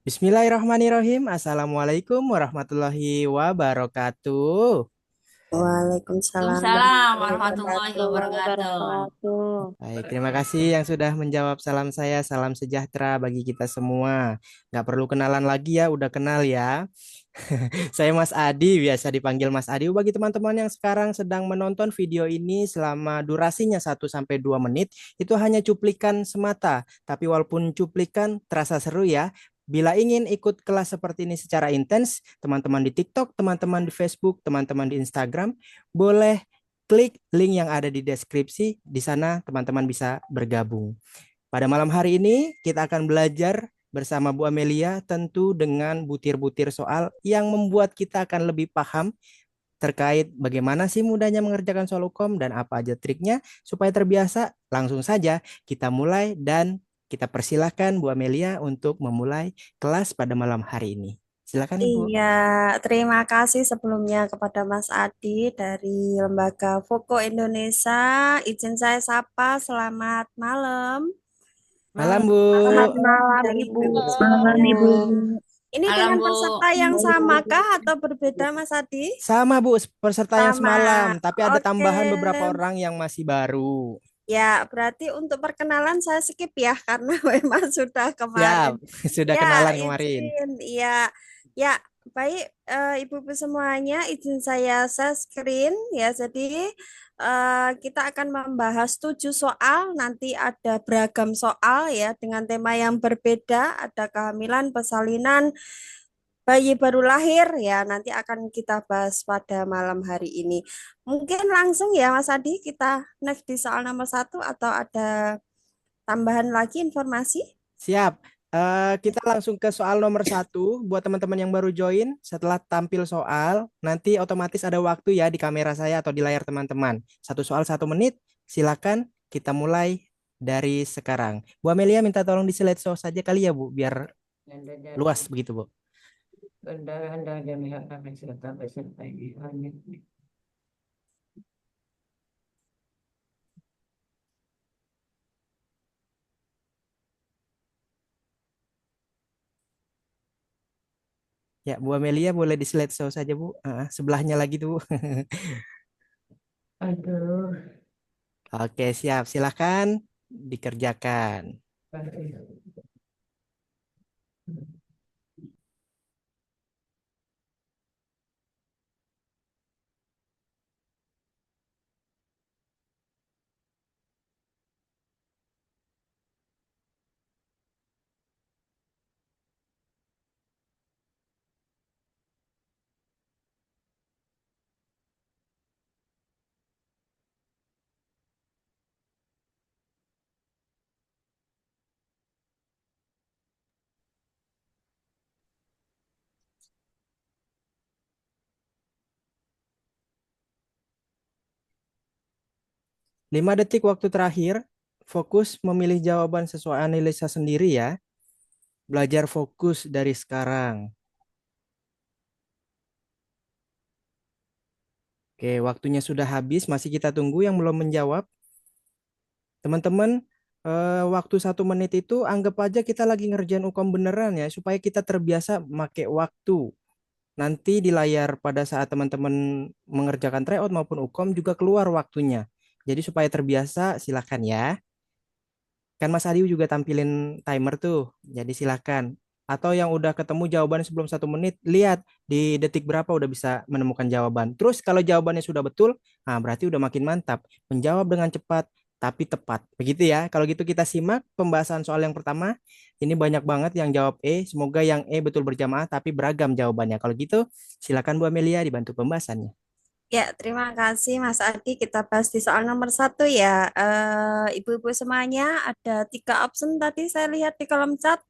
Bismillahirrahmanirrahim. Assalamualaikum warahmatullahi wabarakatuh. Waalaikumsalam Waalaikumsalam warahmatullahi warahmatullahi wabarakatuh. wabarakatuh. Baik, terima kasih yang sudah menjawab salam saya. Salam sejahtera bagi kita semua. Nggak perlu kenalan lagi ya, udah kenal ya. Saya Mas Adi, biasa dipanggil Mas Adi. Bagi teman-teman yang sekarang sedang menonton video ini selama durasinya 1 sampai 2 menit, itu hanya cuplikan semata. Tapi walaupun cuplikan, terasa seru ya. Bila ingin ikut kelas seperti ini secara intens, teman-teman di TikTok, teman-teman di Facebook, teman-teman di Instagram, boleh klik link yang ada di deskripsi. Di sana teman-teman bisa bergabung. Pada malam hari ini kita akan belajar bersama Bu Amelia tentu dengan butir-butir soal yang membuat kita akan lebih paham terkait bagaimana sih mudahnya mengerjakan soal hukum dan apa aja triknya supaya terbiasa. Langsung saja kita mulai dan kita persilahkan Bu Amelia untuk memulai kelas pada malam hari ini. Silakan Ibu. Iya, terima kasih sebelumnya kepada Mas Adi dari Lembaga Voko Indonesia. Izin saya sapa, selamat malam. Malam Malam, Bu. Selamat malam, dari Ibu. malam, Ibu. Ini Malam, dengan Bu. peserta yang samakah atau berbeda, Mas Adi? Sama Bu, peserta yang Sama. semalam, tapi ada Oke. tambahan beberapa orang yang masih baru. Ya, berarti untuk perkenalan saya skip ya, karena memang sudah Siap, kemarin. sudah Ya, kenalan kemarin. izin. Ya, ya, baik, Ibu-ibu semuanya, izin saya share screen ya. Jadi kita akan membahas 7 soal. Nanti ada beragam soal ya dengan tema yang berbeda. Ada kehamilan, persalinan, bayi baru lahir ya. Nanti akan kita bahas pada malam hari ini. Mungkin langsung ya, Mas Adi, kita next di soal nomor 1 atau ada tambahan lagi informasi? Siap. Kita langsung ke soal nomor 1 buat teman-teman yang baru join. Setelah tampil soal, nanti otomatis ada waktu ya di kamera saya atau di layar teman-teman. Satu soal 1 menit. Silakan kita mulai dari sekarang. Bu Amelia minta tolong di slideshow saja kali ya Bu, biar luas begitu Bu. Ya, Bu Amelia boleh di slideshow saja Bu. Sebelahnya lagi tuh Bu. Aduh. Oke, siap. Silakan dikerjakan. 5 detik waktu terakhir. Fokus memilih jawaban sesuai analisa sendiri ya. Belajar fokus dari sekarang. Oke, waktunya sudah habis. Masih kita tunggu yang belum menjawab. Teman-teman, waktu 1 menit itu anggap aja kita lagi ngerjain UKM beneran ya, supaya kita terbiasa pakai waktu. Nanti di layar pada saat teman-teman mengerjakan tryout maupun UKM juga keluar waktunya. Jadi supaya terbiasa, silakan ya. Kan Mas Adi juga tampilin timer tuh. Jadi silakan. Atau yang udah ketemu jawabannya sebelum 1 menit, lihat di detik berapa udah bisa menemukan jawaban. Terus kalau jawabannya sudah betul, nah berarti udah makin mantap. Menjawab dengan cepat tapi tepat. Begitu ya. Kalau gitu kita simak pembahasan soal yang pertama. Ini banyak banget yang jawab E. Semoga yang E betul berjamaah tapi beragam jawabannya. Kalau gitu silakan Bu Amelia dibantu pembahasannya. Ya, terima kasih Mas Adi. Kita bahas di soal nomor 1 ya. Ibu-ibu semuanya ada 3 option tadi saya lihat di kolom chat.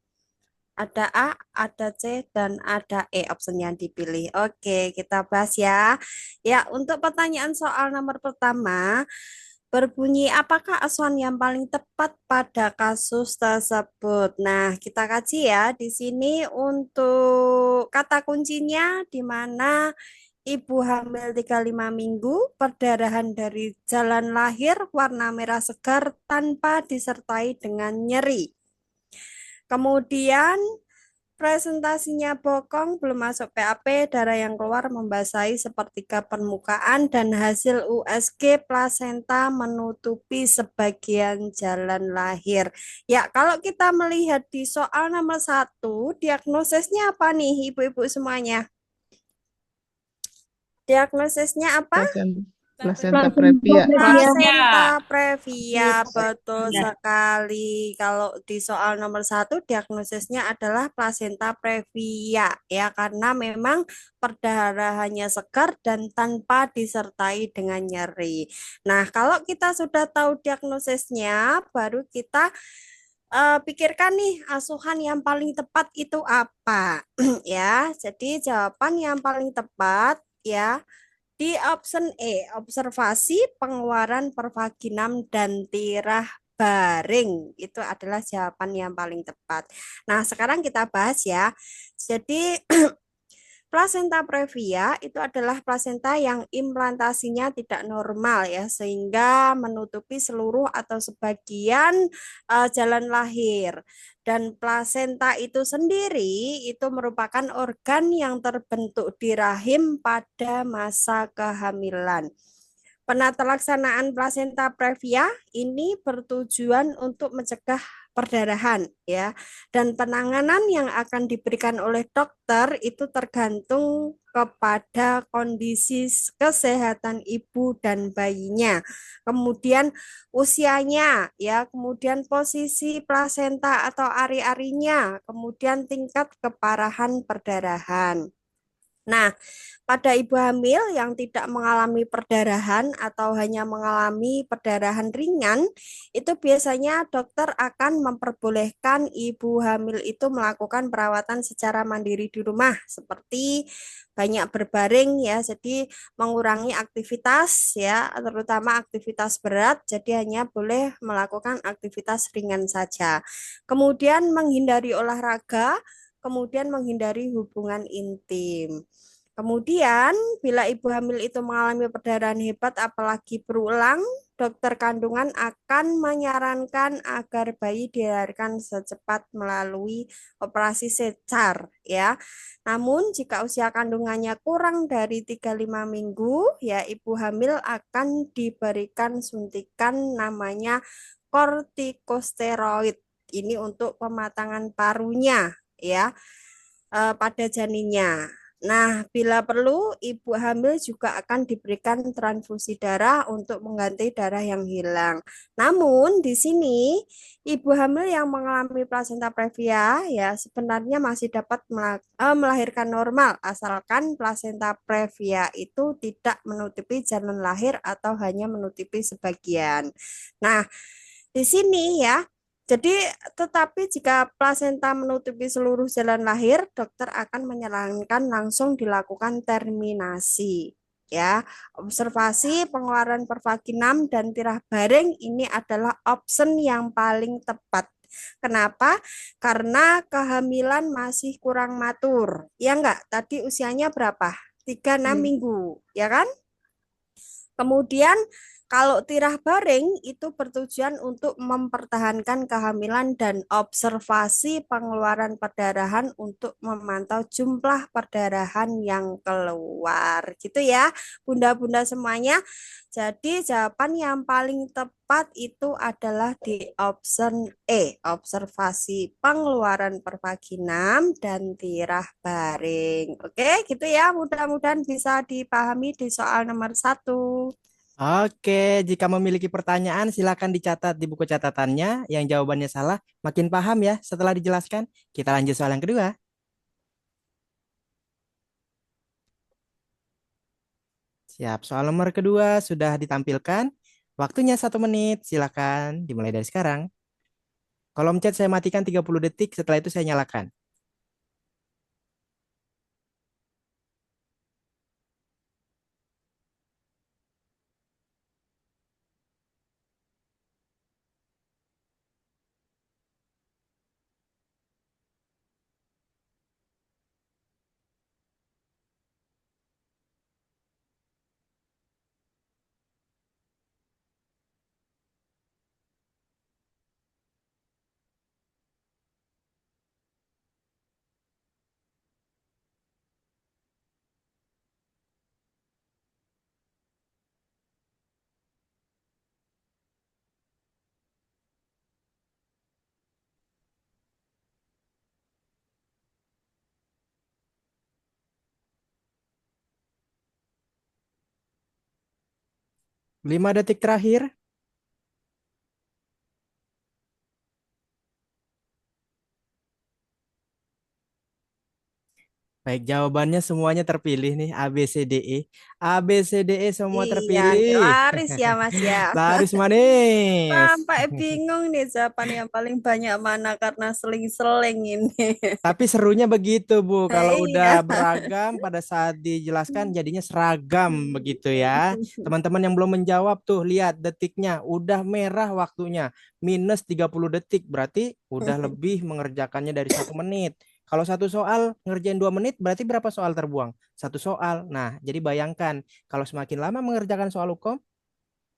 Ada A, ada C, dan ada E option yang dipilih. Oke, kita bahas ya. Ya, untuk pertanyaan soal nomor pertama, berbunyi apakah asuhan yang paling tepat pada kasus tersebut? Nah, kita kaji ya di sini untuk kata kuncinya di mana ibu hamil 35 minggu, perdarahan dari jalan lahir, warna merah segar tanpa disertai dengan nyeri. Kemudian presentasinya bokong, belum masuk PAP, darah yang keluar membasahi sepertiga permukaan dan hasil USG plasenta menutupi sebagian jalan lahir. Ya, kalau kita melihat di soal nomor satu, diagnosisnya apa nih ibu-ibu semuanya? Diagnosisnya apa? Plasenta previa. Plasenta previa, Yes. betul Ya. sekali. Kalau di soal nomor satu, diagnosisnya adalah plasenta previa, ya, karena memang perdarahannya segar dan tanpa disertai dengan nyeri. Nah, kalau kita sudah tahu diagnosisnya, baru kita pikirkan nih asuhan yang paling tepat itu apa, ya. Jadi jawaban yang paling tepat, ya. Di option E, observasi pengeluaran pervaginam dan tirah baring. Itu adalah jawaban yang paling tepat. Nah, sekarang kita bahas ya. Jadi, plasenta previa itu adalah plasenta yang implantasinya tidak normal ya, sehingga menutupi seluruh atau sebagian jalan lahir. Dan plasenta itu sendiri itu merupakan organ yang terbentuk di rahim pada masa kehamilan. Penata laksanaan plasenta previa ini bertujuan untuk mencegah perdarahan ya, dan penanganan yang akan diberikan oleh dokter itu tergantung kepada kondisi kesehatan ibu dan bayinya. Kemudian usianya ya, kemudian posisi plasenta atau ari-arinya, kemudian tingkat keparahan perdarahan. Nah, pada ibu hamil yang tidak mengalami perdarahan atau hanya mengalami perdarahan ringan, itu biasanya dokter akan memperbolehkan ibu hamil itu melakukan perawatan secara mandiri di rumah, seperti banyak berbaring ya, jadi mengurangi aktivitas ya, terutama aktivitas berat, jadi hanya boleh melakukan aktivitas ringan saja. Kemudian menghindari olahraga, kemudian menghindari hubungan intim. Kemudian, bila ibu hamil itu mengalami perdarahan hebat apalagi berulang, dokter kandungan akan menyarankan agar bayi dilahirkan secepat melalui operasi sesar ya. Namun, jika usia kandungannya kurang dari 35 minggu, ya ibu hamil akan diberikan suntikan namanya kortikosteroid. Ini untuk pematangan parunya ya, pada janinnya. Nah, bila perlu, ibu hamil juga akan diberikan transfusi darah untuk mengganti darah yang hilang. Namun, di sini ibu hamil yang mengalami plasenta previa ya sebenarnya masih dapat melahirkan normal asalkan plasenta previa itu tidak menutupi jalan lahir atau hanya menutupi sebagian. Nah, di sini ya, jadi, tetapi jika plasenta menutupi seluruh jalan lahir, dokter akan menyarankan langsung dilakukan terminasi. Ya, observasi pengeluaran pervaginam dan tirah baring ini adalah option yang paling tepat. Kenapa? Karena kehamilan masih kurang matur. Ya enggak? Tadi usianya berapa? 36 minggu, ya kan? Kemudian kalau tirah baring itu bertujuan untuk mempertahankan kehamilan dan observasi pengeluaran perdarahan untuk memantau jumlah perdarahan yang keluar. Gitu ya, bunda-bunda semuanya. Jadi jawaban yang paling tepat itu adalah di option E, observasi pengeluaran pervaginam dan tirah baring. Oke, gitu ya. Mudah-mudahan bisa dipahami di soal nomor satu. Oke, jika memiliki pertanyaan silakan dicatat di buku catatannya. Yang jawabannya salah, makin paham ya setelah dijelaskan. Kita lanjut soal yang kedua. Siap, soal nomor kedua sudah ditampilkan. Waktunya 1 menit, silakan dimulai dari sekarang. Kolom chat saya matikan 30 detik, setelah itu saya nyalakan. 5 detik terakhir. Baik, jawabannya semuanya terpilih nih, A, B, C, D, E. A, B, C, D, E semua Iya, terpilih. laris ya Mas ya. Laris manis. Sampai bingung nih jawaban yang paling banyak mana karena seling-seling ini. Tapi serunya begitu, Bu. Kalau udah Iya. beragam pada saat dijelaskan jadinya seragam begitu ya. Teman-teman yang belum menjawab tuh, lihat detiknya. Udah merah waktunya. -30 detik. Berarti udah lebih mengerjakannya dari 1 menit. Kalau satu soal ngerjain 2 menit, berarti berapa soal terbuang? Satu soal. Nah, jadi bayangkan kalau semakin lama mengerjakan soal hukum,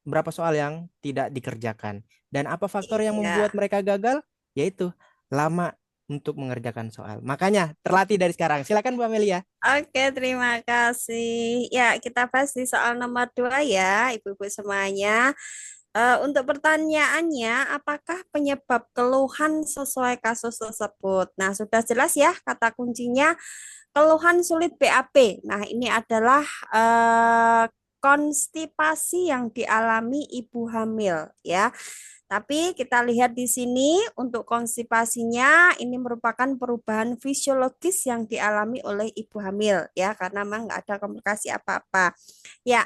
berapa soal yang tidak dikerjakan. Dan apa faktor yang membuat Iya. mereka gagal? Yaitu lama untuk mengerjakan soal. Makanya terlatih dari sekarang. Silakan Bu Amelia. Oke, terima kasih. Ya, kita bahas di soal nomor 2 ya, Ibu-ibu semuanya. Untuk pertanyaannya, apakah penyebab keluhan sesuai kasus tersebut? Nah, sudah jelas ya kata kuncinya keluhan sulit BAB. Nah, ini adalah konstipasi yang dialami ibu hamil ya. Tapi kita lihat di sini untuk konstipasinya ini merupakan perubahan fisiologis yang dialami oleh ibu hamil ya karena memang nggak ada komplikasi apa-apa. Ya,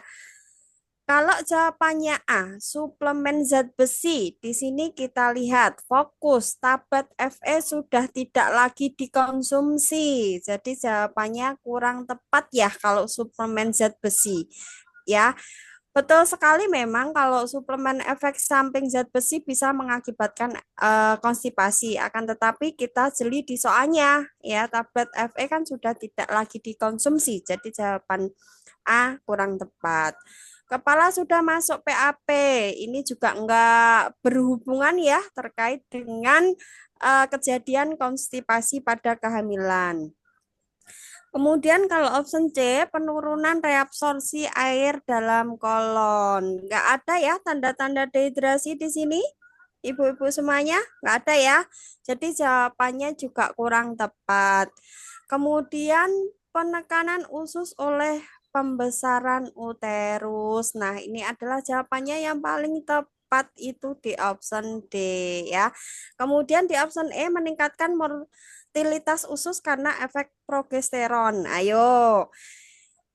kalau jawabannya A, suplemen zat besi, di sini kita lihat fokus tablet FE sudah tidak lagi dikonsumsi. Jadi jawabannya kurang tepat ya kalau suplemen zat besi. Ya, betul sekali memang kalau suplemen efek samping zat besi bisa mengakibatkan konstipasi. Akan tetapi kita jeli di soalnya ya, tablet FE kan sudah tidak lagi dikonsumsi. Jadi jawaban A kurang tepat. Kepala sudah masuk PAP. Ini juga enggak berhubungan ya terkait dengan kejadian konstipasi pada kehamilan. Kemudian kalau option C, penurunan reabsorpsi air dalam kolon. Enggak ada ya tanda-tanda dehidrasi di sini? Ibu-ibu semuanya? Enggak ada ya. Jadi jawabannya juga kurang tepat. Kemudian penekanan usus oleh pembesaran uterus. Nah, ini adalah jawabannya yang paling tepat itu di option D ya. Kemudian di option E meningkatkan motilitas usus karena efek progesteron. Ayo.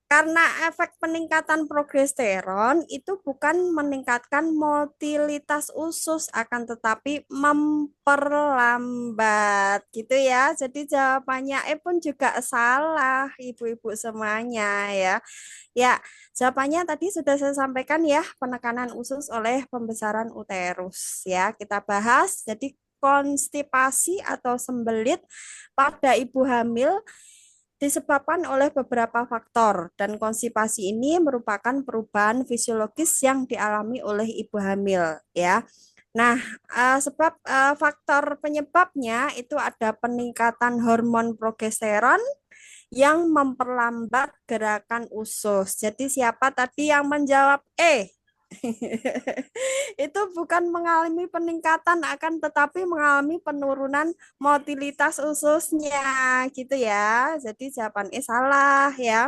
Karena efek peningkatan progesteron itu bukan meningkatkan motilitas usus, akan tetapi memperlambat gitu ya. Jadi jawabannya E pun juga salah, ibu-ibu semuanya ya. Ya, jawabannya tadi sudah saya sampaikan ya, penekanan usus oleh pembesaran uterus ya. Kita bahas, jadi konstipasi atau sembelit pada ibu hamil disebabkan oleh beberapa faktor dan konstipasi ini merupakan perubahan fisiologis yang dialami oleh ibu hamil ya. Nah, faktor penyebabnya itu ada peningkatan hormon progesteron yang memperlambat gerakan usus. Jadi siapa tadi yang menjawab E? Itu bukan mengalami peningkatan akan tetapi mengalami penurunan motilitas ususnya gitu ya. Jadi jawaban E salah ya.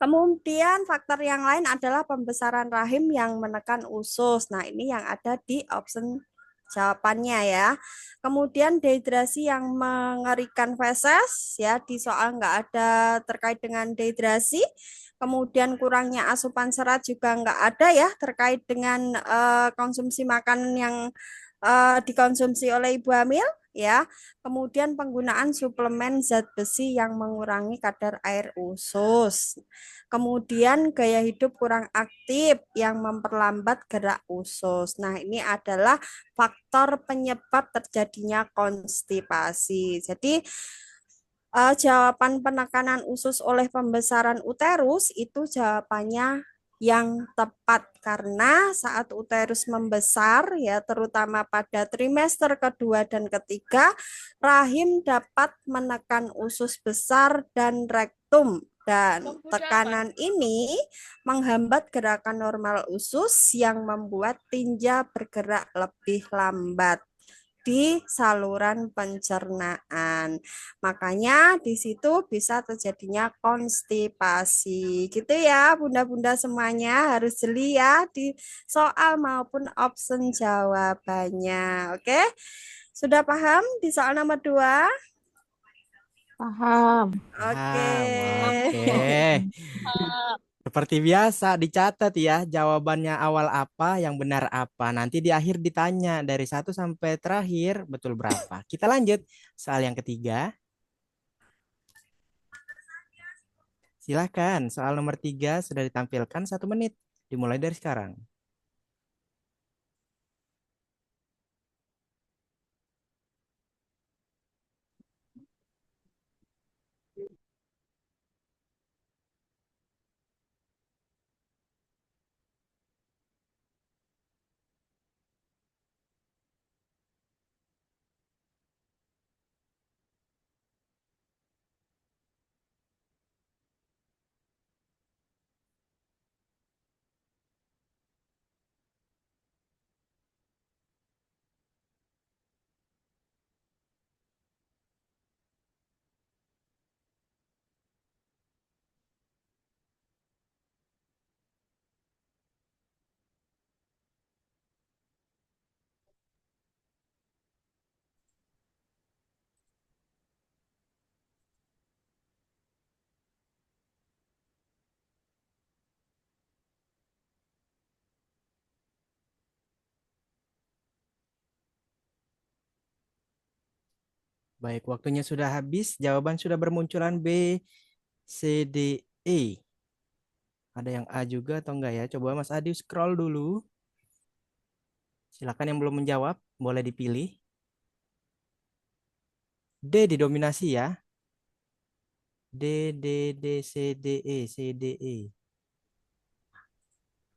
Kemudian faktor yang lain adalah pembesaran rahim yang menekan usus. Nah, ini yang ada di option jawabannya ya. Kemudian dehidrasi yang mengerikan feses ya di soal nggak ada terkait dengan dehidrasi. Kemudian kurangnya asupan serat juga nggak ada ya terkait dengan konsumsi makanan yang dikonsumsi oleh ibu hamil ya. Kemudian penggunaan suplemen zat besi yang mengurangi kadar air usus. Kemudian gaya hidup kurang aktif yang memperlambat gerak usus. Nah, ini adalah faktor penyebab terjadinya konstipasi. Jadi jawaban penekanan usus oleh pembesaran uterus itu jawabannya yang tepat karena saat uterus membesar ya terutama pada trimester kedua dan ketiga rahim dapat menekan usus besar dan rektum dan tekanan ini menghambat gerakan normal usus yang membuat tinja bergerak lebih lambat. di saluran pencernaan. Makanya di situ bisa terjadinya konstipasi. Gitu ya, Bunda-bunda semuanya harus jeli ya di soal maupun option jawabannya. Oke? Sudah paham di soal nomor 2? Paham. Oke. Oke. Seperti biasa dicatat ya jawabannya awal apa, yang benar apa. Nanti di akhir ditanya dari 1 sampai terakhir betul berapa. Kita lanjut soal yang ketiga. Silakan, soal nomor 3 sudah ditampilkan 1 menit. Dimulai dari sekarang. Baik, waktunya sudah habis. Jawaban sudah bermunculan B, C, D, E. Ada yang A juga atau enggak ya? Coba Mas Adi scroll dulu. Silakan yang belum menjawab, boleh dipilih. D didominasi ya. D, D, D, C, D, E, C, D, E.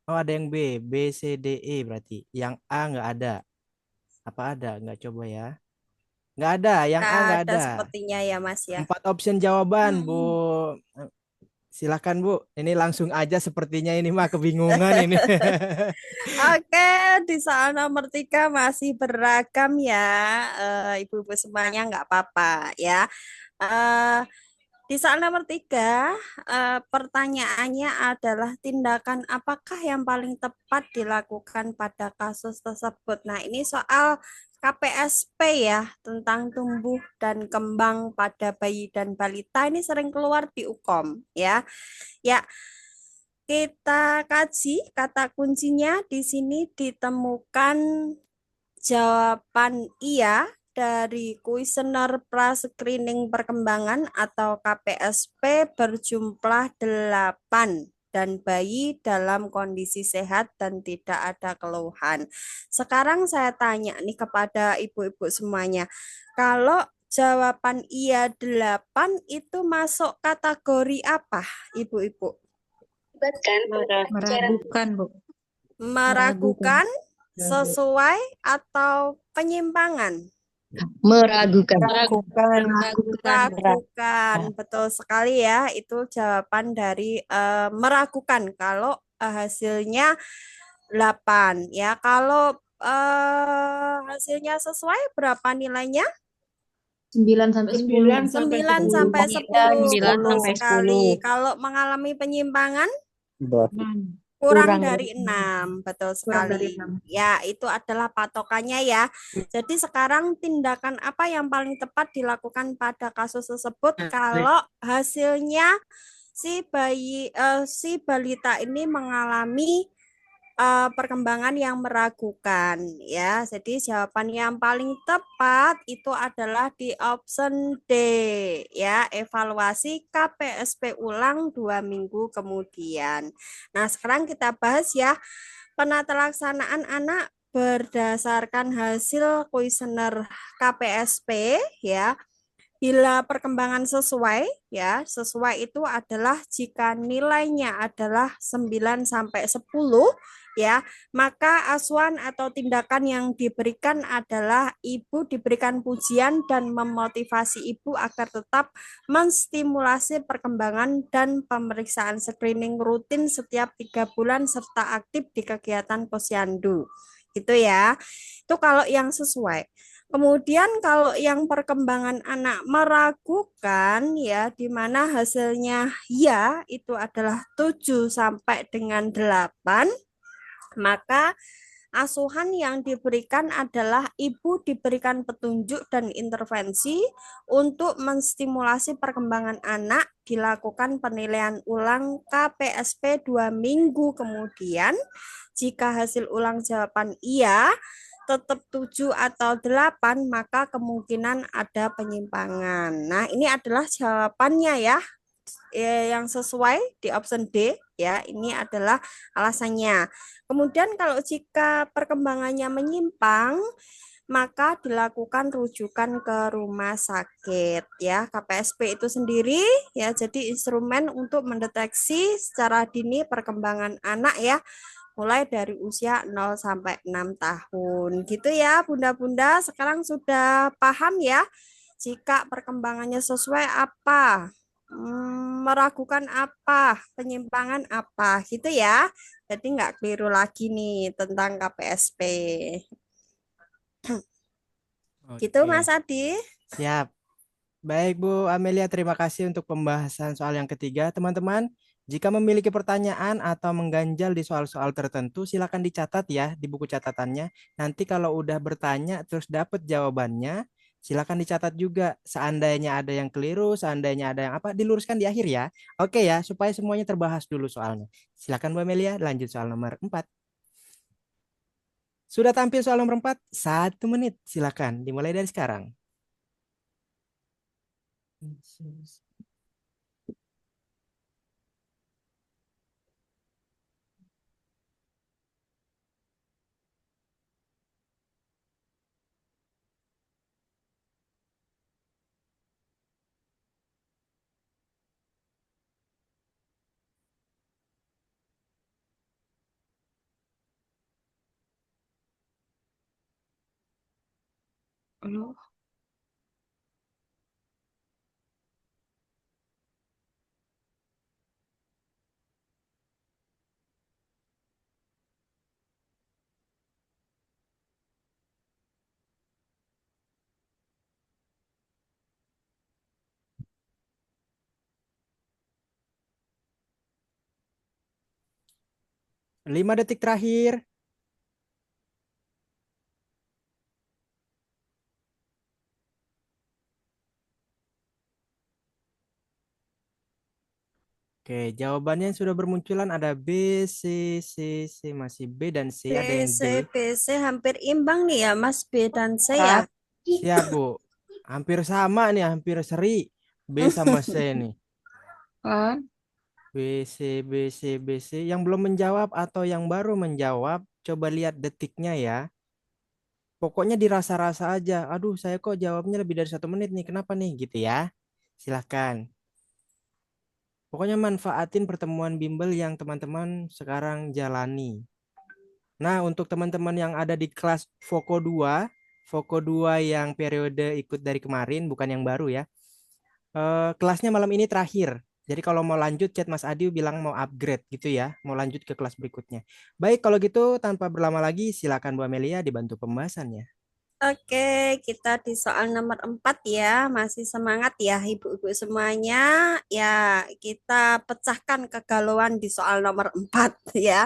Oh, ada yang B, B, C, D, E berarti. Yang A nggak ada. Apa ada? Nggak coba ya. Nggak ada, yang A nggak Ada ada. sepertinya ya, Mas ya. 4 option jawaban, Bu. Silakan, Bu. Ini langsung aja sepertinya ini mah kebingungan ini. Oke, di soal nomor 3 masih beragam ya, ibu-ibu semuanya nggak apa-apa ya. Eh, di soal nomor 3, pertanyaannya adalah tindakan apakah yang paling tepat dilakukan pada kasus tersebut. Nah, ini soal KPSP ya, tentang tumbuh dan kembang pada bayi dan balita ini sering keluar di UKOM ya. Ya, kita kaji kata kuncinya di sini ditemukan jawaban iya dari kuesioner pra-screening perkembangan atau KPSP berjumlah 8 dan bayi dalam kondisi sehat dan tidak ada keluhan. Sekarang saya tanya nih kepada ibu-ibu semuanya, kalau jawaban iya 8 itu masuk kategori apa, ibu-ibu? Meragukan, Bu. Meragukan, sesuai, atau penyimpangan? Meragukan. Meragukan, betul sekali ya. Itu jawaban dari meragukan kalau hasilnya 8 ya. Kalau hasilnya sesuai berapa nilainya? 9 sampai 10. 9 sampai 10, 9 betul sampai sekali. Kalau mengalami penyimpangan Hmm. kurang dari 6, betul Kurang dari sekali. 6. Ya, itu adalah patokannya ya. Jadi sekarang tindakan apa yang paling tepat dilakukan pada kasus tersebut kalau hasilnya si balita ini mengalami perkembangan yang meragukan ya. Jadi jawaban yang paling tepat itu adalah di option D ya, evaluasi KPSP ulang 2 minggu kemudian. Nah, sekarang kita bahas ya penata laksanaan anak berdasarkan hasil kuesioner KPSP ya. Bila perkembangan sesuai, ya, sesuai itu adalah jika nilainya adalah 9 sampai 10, ya, maka asuhan atau tindakan yang diberikan adalah ibu diberikan pujian dan memotivasi ibu agar tetap menstimulasi perkembangan dan pemeriksaan screening rutin setiap 3 bulan serta aktif di kegiatan posyandu. Gitu ya. Itu kalau yang sesuai. Kemudian kalau yang perkembangan anak meragukan ya, di mana hasilnya ya itu adalah 7 sampai dengan 8, maka asuhan yang diberikan adalah ibu diberikan petunjuk dan intervensi untuk menstimulasi perkembangan anak, dilakukan penilaian ulang KPSP 2 minggu kemudian. Jika hasil ulang jawaban iya, tetap 7 atau 8, maka kemungkinan ada penyimpangan. Nah, ini adalah jawabannya ya. Yang sesuai di option D ya, ini adalah alasannya. Kemudian kalau jika perkembangannya menyimpang, maka dilakukan rujukan ke rumah sakit ya. KPSP itu sendiri ya jadi instrumen untuk mendeteksi secara dini perkembangan anak ya, mulai dari usia 0 sampai 6 tahun. Gitu ya, Bunda-bunda, sekarang sudah paham ya? Jika perkembangannya sesuai apa? Meragukan apa? Penyimpangan apa? Gitu ya. Jadi nggak keliru lagi nih tentang KPSP. Gitu Mas Oke, Adi. siap. Baik Bu Amelia, terima kasih untuk pembahasan soal yang ketiga. Teman-teman, jika memiliki pertanyaan atau mengganjal di soal-soal tertentu, silakan dicatat ya di buku catatannya. Nanti kalau udah bertanya terus dapat jawabannya, silakan dicatat juga. Seandainya ada yang keliru, seandainya ada yang apa, diluruskan di akhir ya. Oke ya, supaya semuanya terbahas dulu soalnya. Silakan Bu Amelia, lanjut soal nomor 4. Sudah tampil soal nomor 4? 1 menit, silakan. Dimulai dari sekarang. 5 detik terakhir. Oke, jawabannya yang sudah bermunculan ada B, C, C, C, masih B dan C, ada yang D. BC hampir imbang nih ya Mas, B dan C ya. Siap, Bu. Hampir sama nih, hampir seri. B sama C nih. B, C, B, C, B, C. Yang belum menjawab atau yang baru menjawab, coba lihat detiknya ya. Pokoknya dirasa-rasa aja. Aduh, saya kok jawabnya lebih dari 1 menit nih. Kenapa nih? Gitu ya. Silahkan. Pokoknya manfaatin pertemuan bimbel yang teman-teman sekarang jalani. Nah, untuk teman-teman yang ada di kelas Voko 2 yang periode ikut dari kemarin, bukan yang baru ya. Kelasnya malam ini terakhir. Jadi kalau mau lanjut, chat Mas Adi bilang mau upgrade gitu ya, mau lanjut ke kelas berikutnya. Baik, kalau gitu tanpa berlama lagi, silakan Bu Amelia dibantu pembahasannya. Oke, kita di soal nomor 4 ya. Masih semangat ya ibu-ibu semuanya. Ya, kita pecahkan kegalauan di soal nomor 4 ya.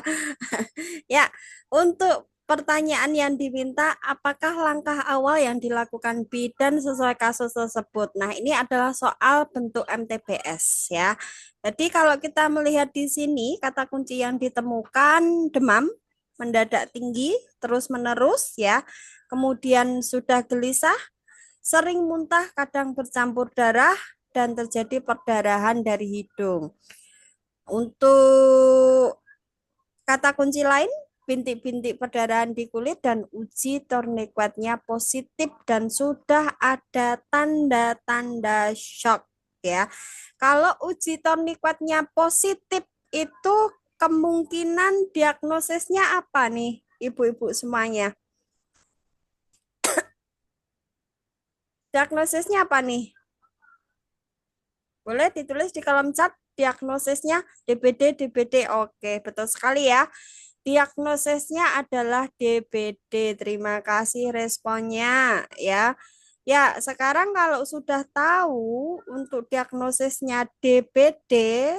Ya, untuk pertanyaan yang diminta, apakah langkah awal yang dilakukan bidan sesuai kasus tersebut? Nah, ini adalah soal bentuk MTBS ya. Jadi kalau kita melihat di sini, kata kunci yang ditemukan demam, mendadak tinggi, terus-menerus ya. Kemudian sudah gelisah, sering muntah, kadang bercampur darah, dan terjadi perdarahan dari hidung. Untuk kata kunci lain, bintik-bintik perdarahan di kulit dan uji tourniquetnya positif dan sudah ada tanda-tanda shock ya. Kalau uji tourniquetnya positif itu kemungkinan diagnosisnya apa nih ibu-ibu semuanya? Diagnosisnya apa nih? Boleh ditulis di kolom chat diagnosisnya DBD, DBD. Oke, betul sekali ya. Diagnosisnya adalah DBD. Terima kasih responnya ya. Ya, sekarang kalau sudah tahu untuk diagnosisnya DBD,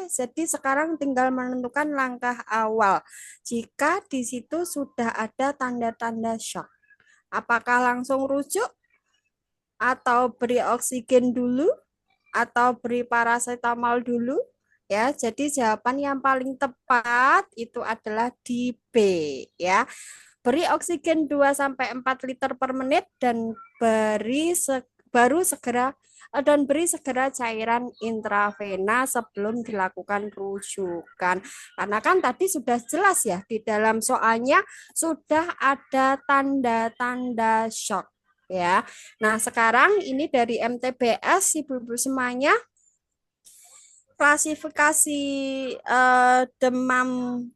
jadi sekarang tinggal menentukan langkah awal. Jika di situ sudah ada tanda-tanda shock, apakah langsung rujuk atau beri oksigen dulu atau beri paracetamol dulu? Ya, jadi jawaban yang paling tepat itu adalah di B ya. Beri oksigen 2 sampai 4 liter per menit dan baru segera beri segera cairan intravena sebelum dilakukan rujukan. Karena kan tadi sudah jelas ya di dalam soalnya sudah ada tanda-tanda shock ya. Nah, sekarang ini dari MTBS Ibu-ibu semuanya klasifikasi demam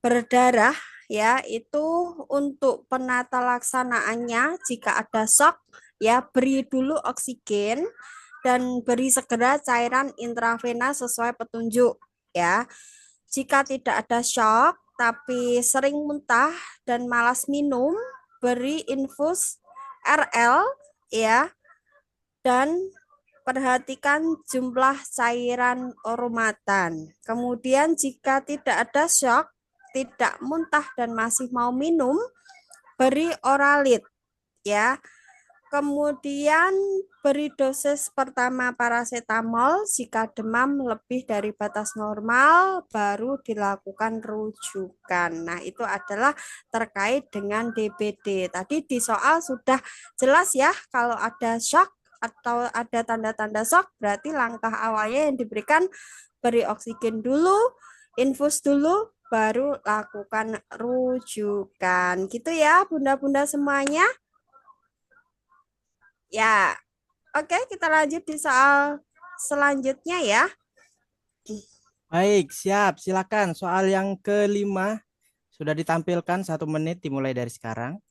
berdarah ya itu untuk penata laksanaannya jika ada shock ya beri dulu oksigen dan beri segera cairan intravena sesuai petunjuk ya. Jika tidak ada shock tapi sering muntah dan malas minum, beri infus RL ya dan perhatikan jumlah cairan oromatan. Kemudian jika tidak ada shock, tidak muntah dan masih mau minum, beri oralit ya. Kemudian beri dosis pertama paracetamol jika demam lebih dari batas normal baru dilakukan rujukan. Nah, itu adalah terkait dengan DBD. Tadi di soal sudah jelas ya kalau ada shock atau ada tanda-tanda shock berarti langkah awalnya yang diberikan beri oksigen dulu, infus dulu baru lakukan rujukan. Gitu ya, Bunda-bunda semuanya. Ya, oke, kita lanjut di soal selanjutnya ya. Baik, siap. Silakan. Soal yang kelima sudah ditampilkan 1 menit dimulai dari sekarang.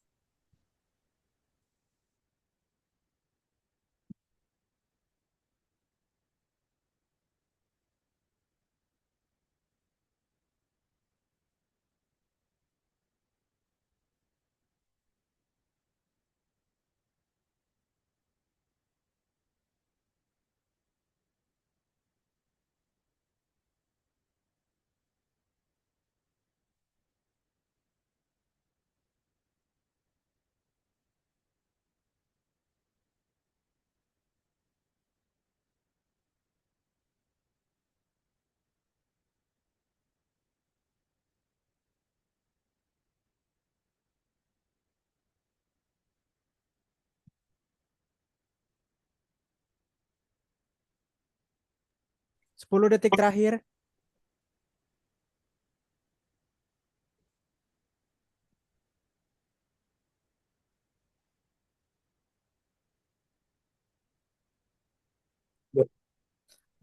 Sepuluh detik terakhir.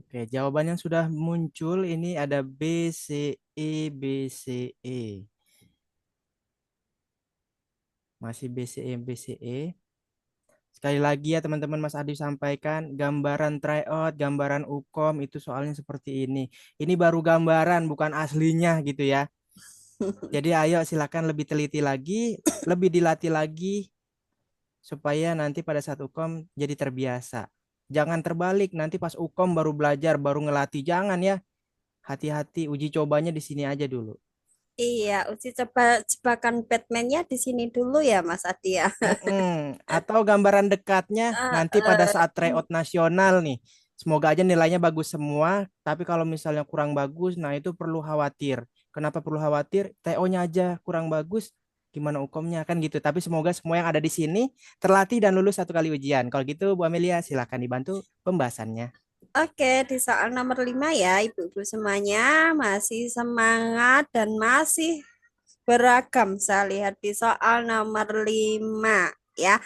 Oke, jawaban yang sudah muncul ini ada B, C, E, B, C, E. Masih B, C, E, B, C, E. Sekali lagi ya teman-teman, Mas Adi sampaikan gambaran tryout, gambaran UKOM itu soalnya seperti ini. Ini baru gambaran bukan aslinya gitu ya. Jadi ayo silakan lebih teliti lagi, lebih dilatih lagi supaya nanti pada saat UKOM jadi terbiasa. Jangan terbalik nanti pas UKOM baru belajar, baru ngelatih. Jangan ya. Hati-hati uji cobanya di sini aja dulu. Iya, uji coba jebakan Batman-nya di sini dulu ya, Mas Adi ya. Atau gambaran dekatnya nanti pada saat tryout nasional nih. Semoga aja nilainya bagus semua, tapi kalau misalnya kurang bagus, nah itu perlu khawatir. Kenapa perlu khawatir? TO-nya aja kurang bagus, gimana UKOM-nya kan gitu. Tapi semoga semua yang ada di sini terlatih dan lulus 1 kali ujian. Kalau gitu Bu Amelia silakan dibantu pembahasannya. Oke, di soal nomor 5 ya, Ibu-ibu semuanya masih semangat dan masih beragam. Saya lihat di soal nomor 5 ya.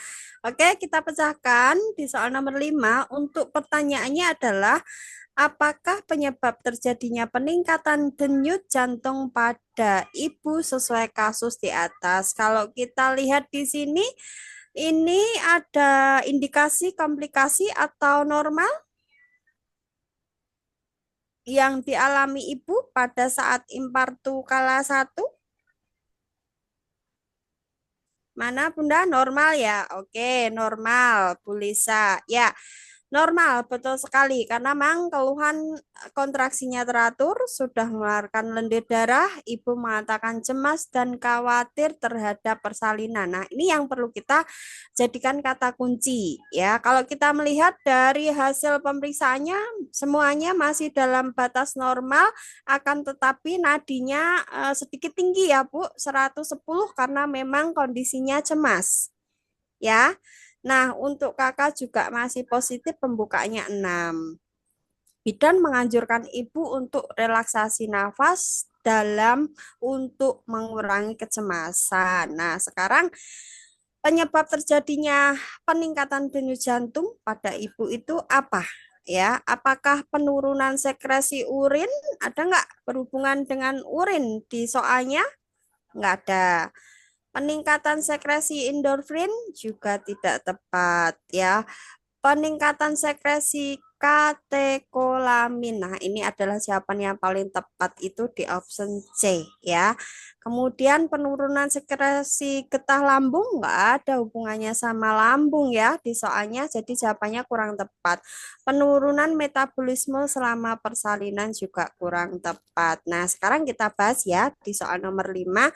Oke, kita pecahkan di soal nomor 5. Untuk pertanyaannya adalah apakah penyebab terjadinya peningkatan denyut jantung pada ibu sesuai kasus di atas? Kalau kita lihat di sini, ini ada indikasi komplikasi atau normal yang dialami ibu pada saat infartu kala 1. Mana Bunda? Normal ya? Oke, normal, Bu Lisa. Ya, normal, betul sekali. Karena memang keluhan kontraksinya teratur, sudah mengeluarkan lendir darah, Ibu mengatakan cemas dan khawatir terhadap persalinan. Nah, ini yang perlu kita jadikan kata kunci. Ya, kalau kita melihat dari hasil pemeriksaannya, semuanya masih dalam batas normal, akan tetapi nadinya sedikit tinggi ya Bu, 110 karena memang kondisinya cemas. Ya, nah, untuk kakak juga masih positif pembukanya 6. Bidan menganjurkan ibu untuk relaksasi nafas dalam untuk mengurangi kecemasan. Nah, sekarang penyebab terjadinya peningkatan denyut jantung pada ibu itu apa? Ya, apakah penurunan sekresi urin? Ada nggak berhubungan dengan urin di soalnya? Nggak ada. Peningkatan sekresi endorfin juga tidak tepat ya. Peningkatan sekresi katekolamin. Nah, ini adalah jawaban yang paling tepat itu di option C ya. Kemudian penurunan sekresi getah lambung nggak ada hubungannya sama lambung ya di soalnya, jadi jawabannya kurang tepat. Penurunan metabolisme selama persalinan juga kurang tepat. Nah, sekarang kita bahas ya di soal nomor 5.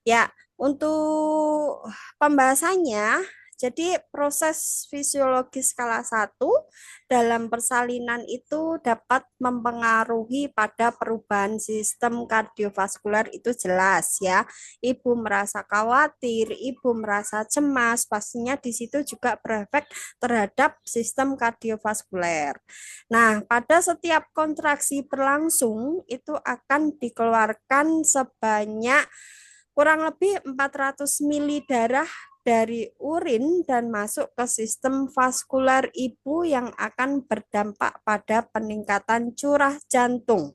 Ya, untuk pembahasannya, jadi proses fisiologis skala 1 dalam persalinan itu dapat mempengaruhi pada perubahan sistem kardiovaskuler itu jelas ya. Ibu merasa khawatir, ibu merasa cemas, pastinya di situ juga berefek terhadap sistem kardiovaskuler. Nah, pada setiap kontraksi berlangsung itu akan dikeluarkan sebanyak kurang lebih 400 mili darah dari urin dan masuk ke sistem vaskuler ibu yang akan berdampak pada peningkatan curah jantung.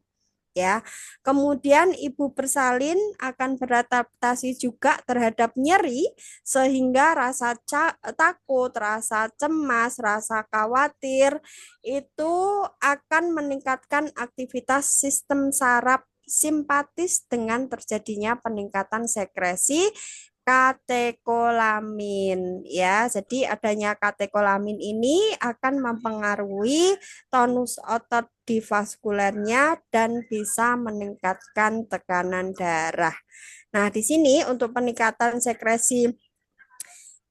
Ya, kemudian ibu bersalin akan beradaptasi juga terhadap nyeri sehingga rasa takut, rasa cemas, rasa khawatir itu akan meningkatkan aktivitas sistem saraf simpatis dengan terjadinya peningkatan sekresi katekolamin ya. Jadi adanya katekolamin ini akan mempengaruhi tonus otot di vaskulernya dan bisa meningkatkan tekanan darah. Nah, di sini untuk peningkatan sekresi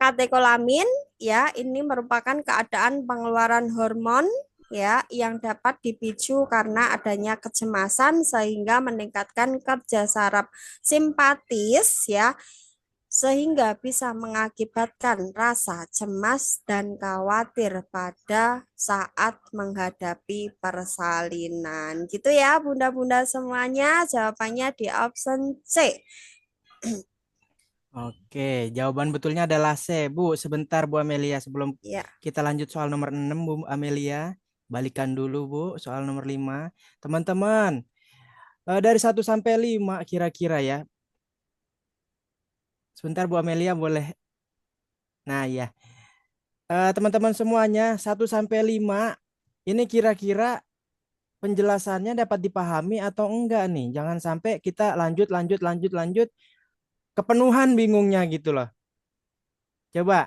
katekolamin ya, ini merupakan keadaan pengeluaran hormon ya yang dapat dipicu karena adanya kecemasan sehingga meningkatkan kerja saraf simpatis ya, sehingga bisa mengakibatkan rasa cemas dan khawatir pada saat menghadapi persalinan. Gitu ya, bunda-bunda semuanya, jawabannya di option C. Oke, jawaban betulnya adalah C, Bu. Sebentar, Bu Amelia. Sebelum Ya, kita lanjut soal nomor 6, Bu Amelia. Balikan dulu, Bu, soal nomor 5. Teman-teman, dari 1 sampai 5 kira-kira ya. Sebentar, Bu Amelia, boleh. Nah, ya. Teman-teman semuanya, 1 sampai 5. Ini kira-kira penjelasannya dapat dipahami atau enggak nih? Jangan sampai kita lanjut. Kepenuhan bingungnya gitu loh. Coba,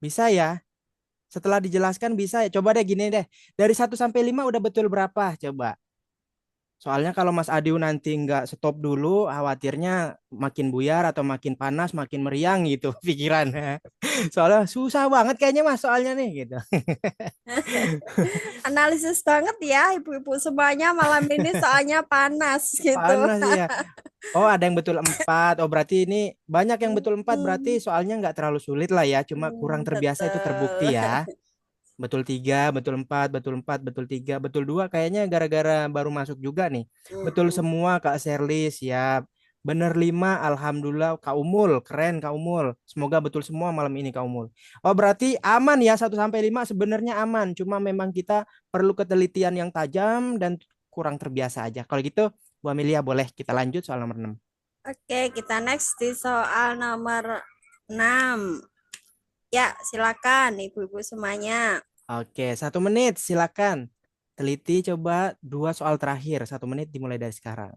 bisa ya? Setelah dijelaskan bisa ya. Coba deh gini deh. Dari 1 sampai 5 udah betul berapa? Coba. Soalnya kalau Mas Adiu nanti nggak stop dulu, khawatirnya makin buyar atau makin panas, makin meriang gitu pikirannya. Soalnya susah banget kayaknya Mas soalnya nih gitu. analisis banget ya ibu-ibu semuanya malam ini soalnya panas gitu. Panas ya. Oh, ada yang betul 4. Oh, berarti ini banyak yang betul 4. Berarti Hmm, soalnya nggak terlalu sulit lah ya. Cuma kurang terbiasa itu terbukti betul. ya. Betul 3, betul 4, betul 4, betul 3, betul 2. Kayaknya gara-gara baru masuk juga nih. Betul Mm-mm. semua Kak Serly, siap. Bener 5, Alhamdulillah Kak Umul. Keren Kak Umul. Semoga betul semua malam ini Kak Umul. Oh, berarti aman ya 1 sampai 5 sebenarnya aman. Cuma memang kita perlu ketelitian yang tajam dan kurang terbiasa aja. Kalau gitu, Bu Amelia boleh kita lanjut soal nomor 6. Oke, kita next di soal nomor 6. Ya, silakan ibu-ibu semuanya. Oke, 1 menit silakan. Teliti coba 2 soal terakhir. 1 menit dimulai dari sekarang.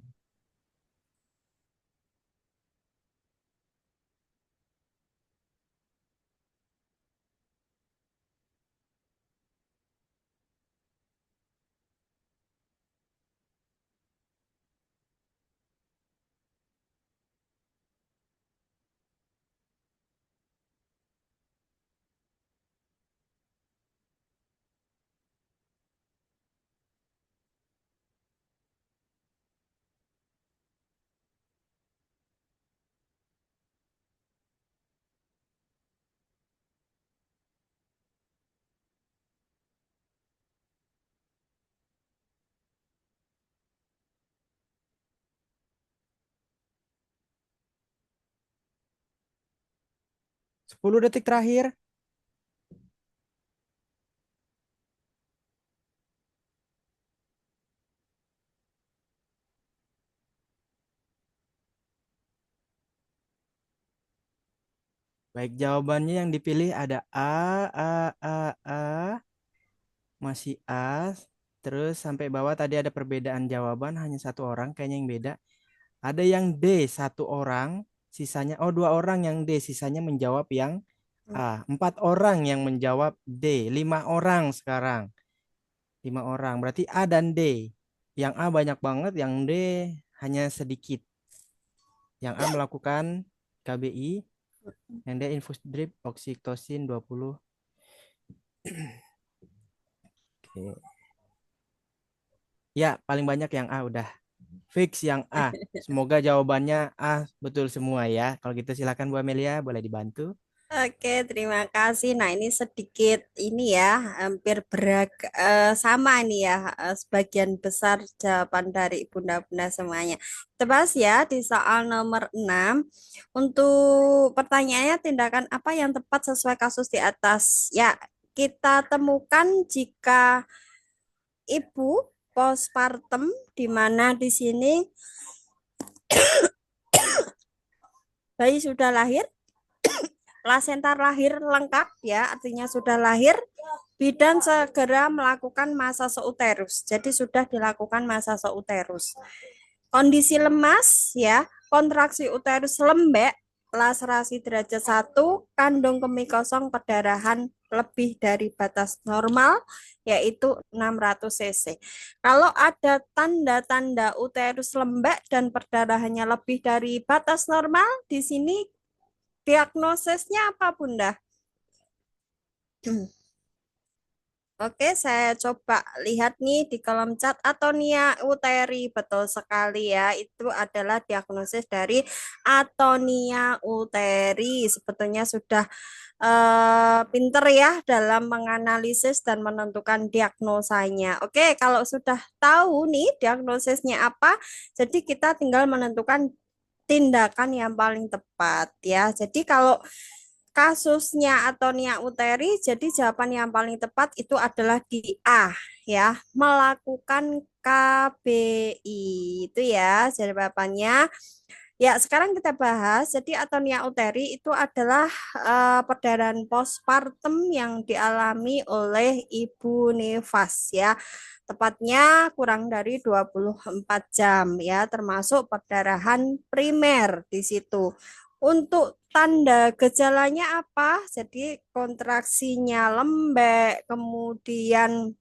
10 detik terakhir. Baik, jawabannya yang dipilih ada A, masih A. Terus sampai bawah tadi ada perbedaan jawaban, hanya satu orang kayaknya yang beda. Ada yang D, satu orang, sisanya, oh dua orang yang D, sisanya menjawab yang A. 4 orang yang menjawab D, 5 orang sekarang. 5 orang, berarti A dan D. Yang A banyak banget, yang D hanya sedikit. Yang A melakukan KBI, yang D infus drip oksitosin 20. Oke. Ya, paling banyak yang A udah. Fix yang A. Semoga jawabannya A betul semua ya. Kalau gitu silakan Bu Amelia, boleh dibantu. Oke, terima kasih. Nah, ini sedikit ini ya, hampir sama nih ya, sebagian besar jawaban dari bunda-bunda semuanya. Kita bahas ya di soal nomor 6. Untuk pertanyaannya, tindakan apa yang tepat sesuai kasus di atas? Ya, kita temukan jika ibu postpartum, di mana di sini bayi sudah lahir, plasenta lahir lengkap ya, artinya sudah lahir, bidan segera melakukan masase uterus. Jadi sudah dilakukan masase uterus. Kondisi lemas ya, kontraksi uterus lembek, laserasi derajat 1, kandung kemih kosong, perdarahan lebih dari batas normal yaitu 600 cc. Kalau ada tanda-tanda uterus lembek dan perdarahannya lebih dari batas normal, di sini diagnosisnya apa, Bunda? Oke, saya coba lihat nih di kolom chat, atonia uteri. Betul sekali ya, itu adalah diagnosis dari atonia uteri. Sebetulnya sudah pinter ya dalam menganalisis dan menentukan diagnosanya. Oke, kalau sudah tahu nih diagnosisnya apa, jadi kita tinggal menentukan tindakan yang paling tepat ya. Jadi kalau kasusnya atonia uteri, jadi jawaban yang paling tepat itu adalah di A ya, melakukan KBI. Itu ya jawabannya. Ya, sekarang kita bahas. Jadi atonia uteri itu adalah perdarahan postpartum yang dialami oleh ibu nifas ya. Tepatnya kurang dari 24 jam ya, termasuk perdarahan primer di situ. Untuk tanda gejalanya apa? Jadi kontraksinya lembek, kemudian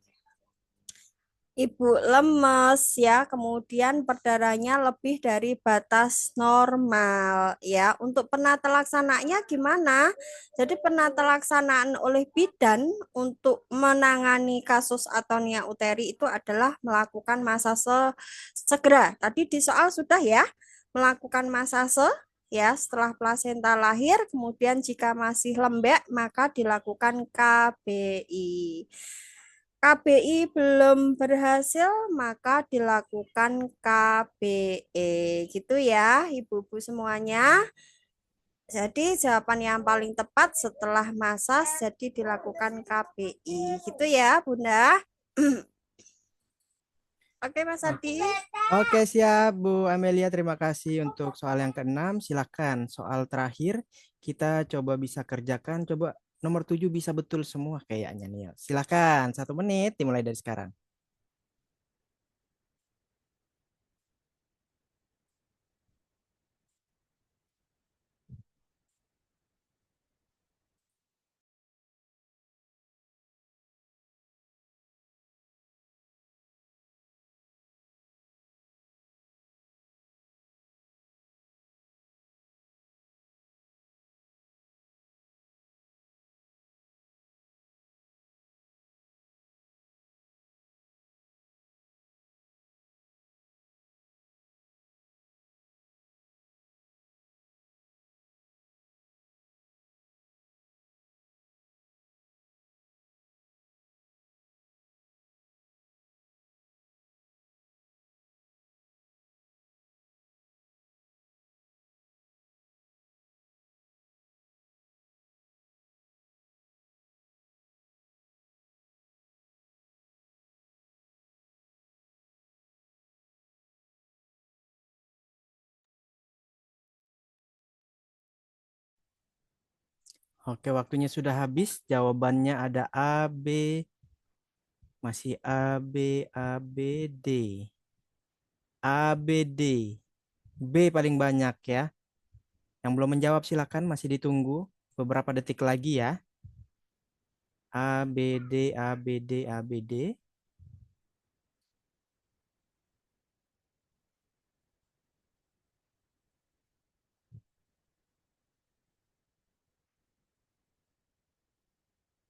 ibu lemes ya, kemudian perdarahannya lebih dari batas normal ya. Untuk penata laksananya gimana? Jadi penata laksanaan oleh bidan untuk menangani kasus atonia uteri itu adalah melakukan masase segera. Tadi di soal sudah ya, melakukan masase ya setelah plasenta lahir, kemudian jika masih lembek maka dilakukan KBI. KBI belum berhasil, maka dilakukan KBE. Gitu ya, ibu-ibu semuanya. Jadi jawaban yang paling tepat setelah masas, jadi dilakukan KBI. Gitu ya, Bunda. Oke, Mas Adi. Oke, siap Bu Amelia. Terima kasih untuk soal yang keenam. Silakan soal terakhir kita coba bisa kerjakan. Coba nomor 7 bisa betul semua kayaknya nih. Silakan, 1 menit dimulai dari sekarang. Oke, waktunya sudah habis. Jawabannya ada A, B, masih A, B, A, B, D. A, B, D. B paling banyak ya. Yang belum menjawab silakan masih ditunggu beberapa detik lagi ya. A, B, D, A, B, D, A, B, D.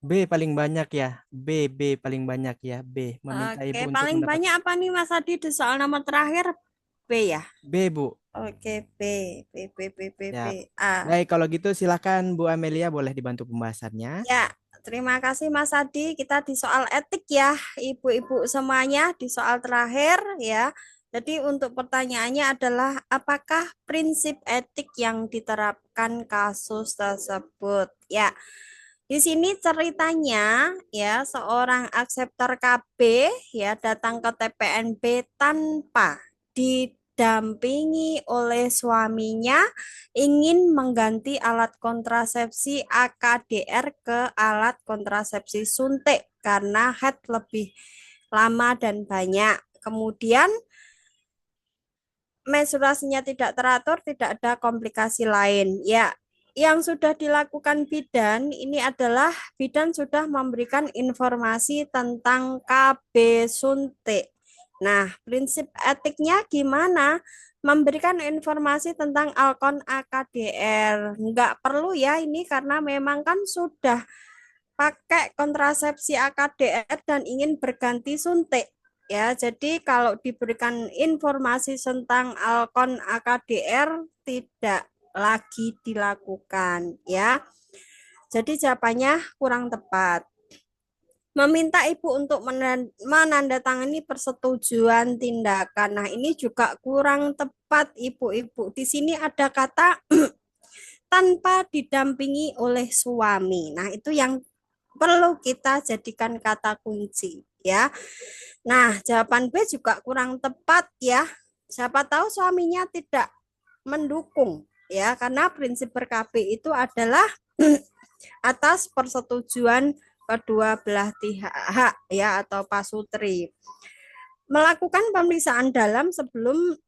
B paling banyak ya. B paling banyak ya. B. Meminta Oke, ibu untuk paling mendapat banyak apa nih Mas Adi di soal nomor terakhir? B ya. B, Bu. Oke, B, B, B, B, B, B, Ya. A. Baik, kalau gitu silakan Bu Amelia boleh dibantu pembahasannya. Ya, terima kasih Mas Adi. Kita di soal etik ya, ibu-ibu semuanya di soal terakhir ya. Jadi untuk pertanyaannya adalah apakah prinsip etik yang diterapkan kasus tersebut? Ya, di sini ceritanya ya seorang akseptor KB ya datang ke TPNB tanpa didampingi oleh suaminya ingin mengganti alat kontrasepsi AKDR ke alat kontrasepsi suntik karena head lebih lama dan banyak. Kemudian menstruasinya tidak teratur, tidak ada komplikasi lain. Ya, yang sudah dilakukan bidan ini adalah bidan sudah memberikan informasi tentang KB suntik. Nah, prinsip etiknya gimana? Memberikan informasi tentang Alkon AKDR. Nggak perlu ya ini karena memang kan sudah pakai kontrasepsi AKDR dan ingin berganti suntik. Ya, jadi kalau diberikan informasi tentang Alkon AKDR tidak lagi dilakukan ya. Jadi jawabannya kurang tepat. Meminta ibu untuk menandatangani persetujuan tindakan. Nah, ini juga kurang tepat ibu-ibu. Di sini ada kata tanpa didampingi oleh suami. Nah, itu yang perlu kita jadikan kata kunci ya. Nah, jawaban B juga kurang tepat ya. Siapa tahu suaminya tidak mendukung ya, karena prinsip ber-KB itu adalah atas persetujuan kedua belah pihak ya atau pasutri. Melakukan pemeriksaan dalam sebelum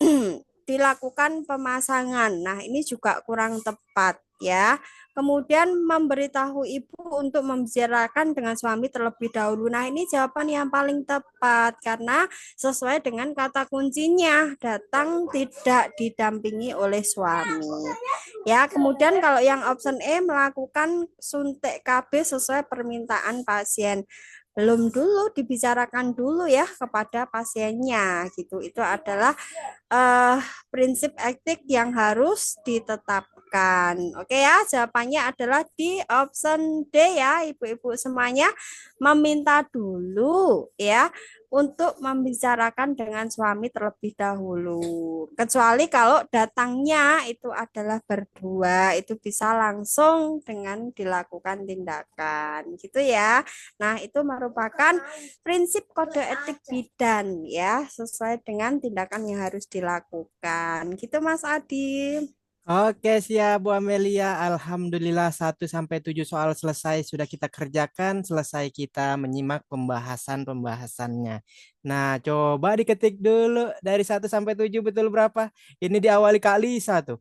dilakukan pemasangan. Nah, ini juga kurang tepat ya. Kemudian memberitahu ibu untuk membicarakan dengan suami terlebih dahulu. Nah, ini jawaban yang paling tepat karena sesuai dengan kata kuncinya, datang tidak didampingi oleh suami. Ya, kemudian kalau yang option E melakukan suntik KB sesuai permintaan pasien belum dulu dibicarakan dulu ya kepada pasiennya gitu. Itu adalah prinsip etik yang harus ditetapkan. Oke ya, jawabannya adalah di option D ya, ibu-ibu semuanya meminta dulu ya untuk membicarakan dengan suami terlebih dahulu. Kecuali kalau datangnya itu adalah berdua, itu bisa langsung dengan dilakukan tindakan gitu ya. Nah, itu merupakan prinsip kode etik bidan ya, sesuai dengan tindakan yang harus dilakukan. Gitu Mas Adi. Oke, siap Bu Amelia. Alhamdulillah 1 sampai 7 soal selesai sudah kita kerjakan, selesai kita menyimak pembahasan-pembahasannya. Nah, coba diketik dulu dari 1 sampai 7 betul berapa? Ini diawali Kak Lisa tuh.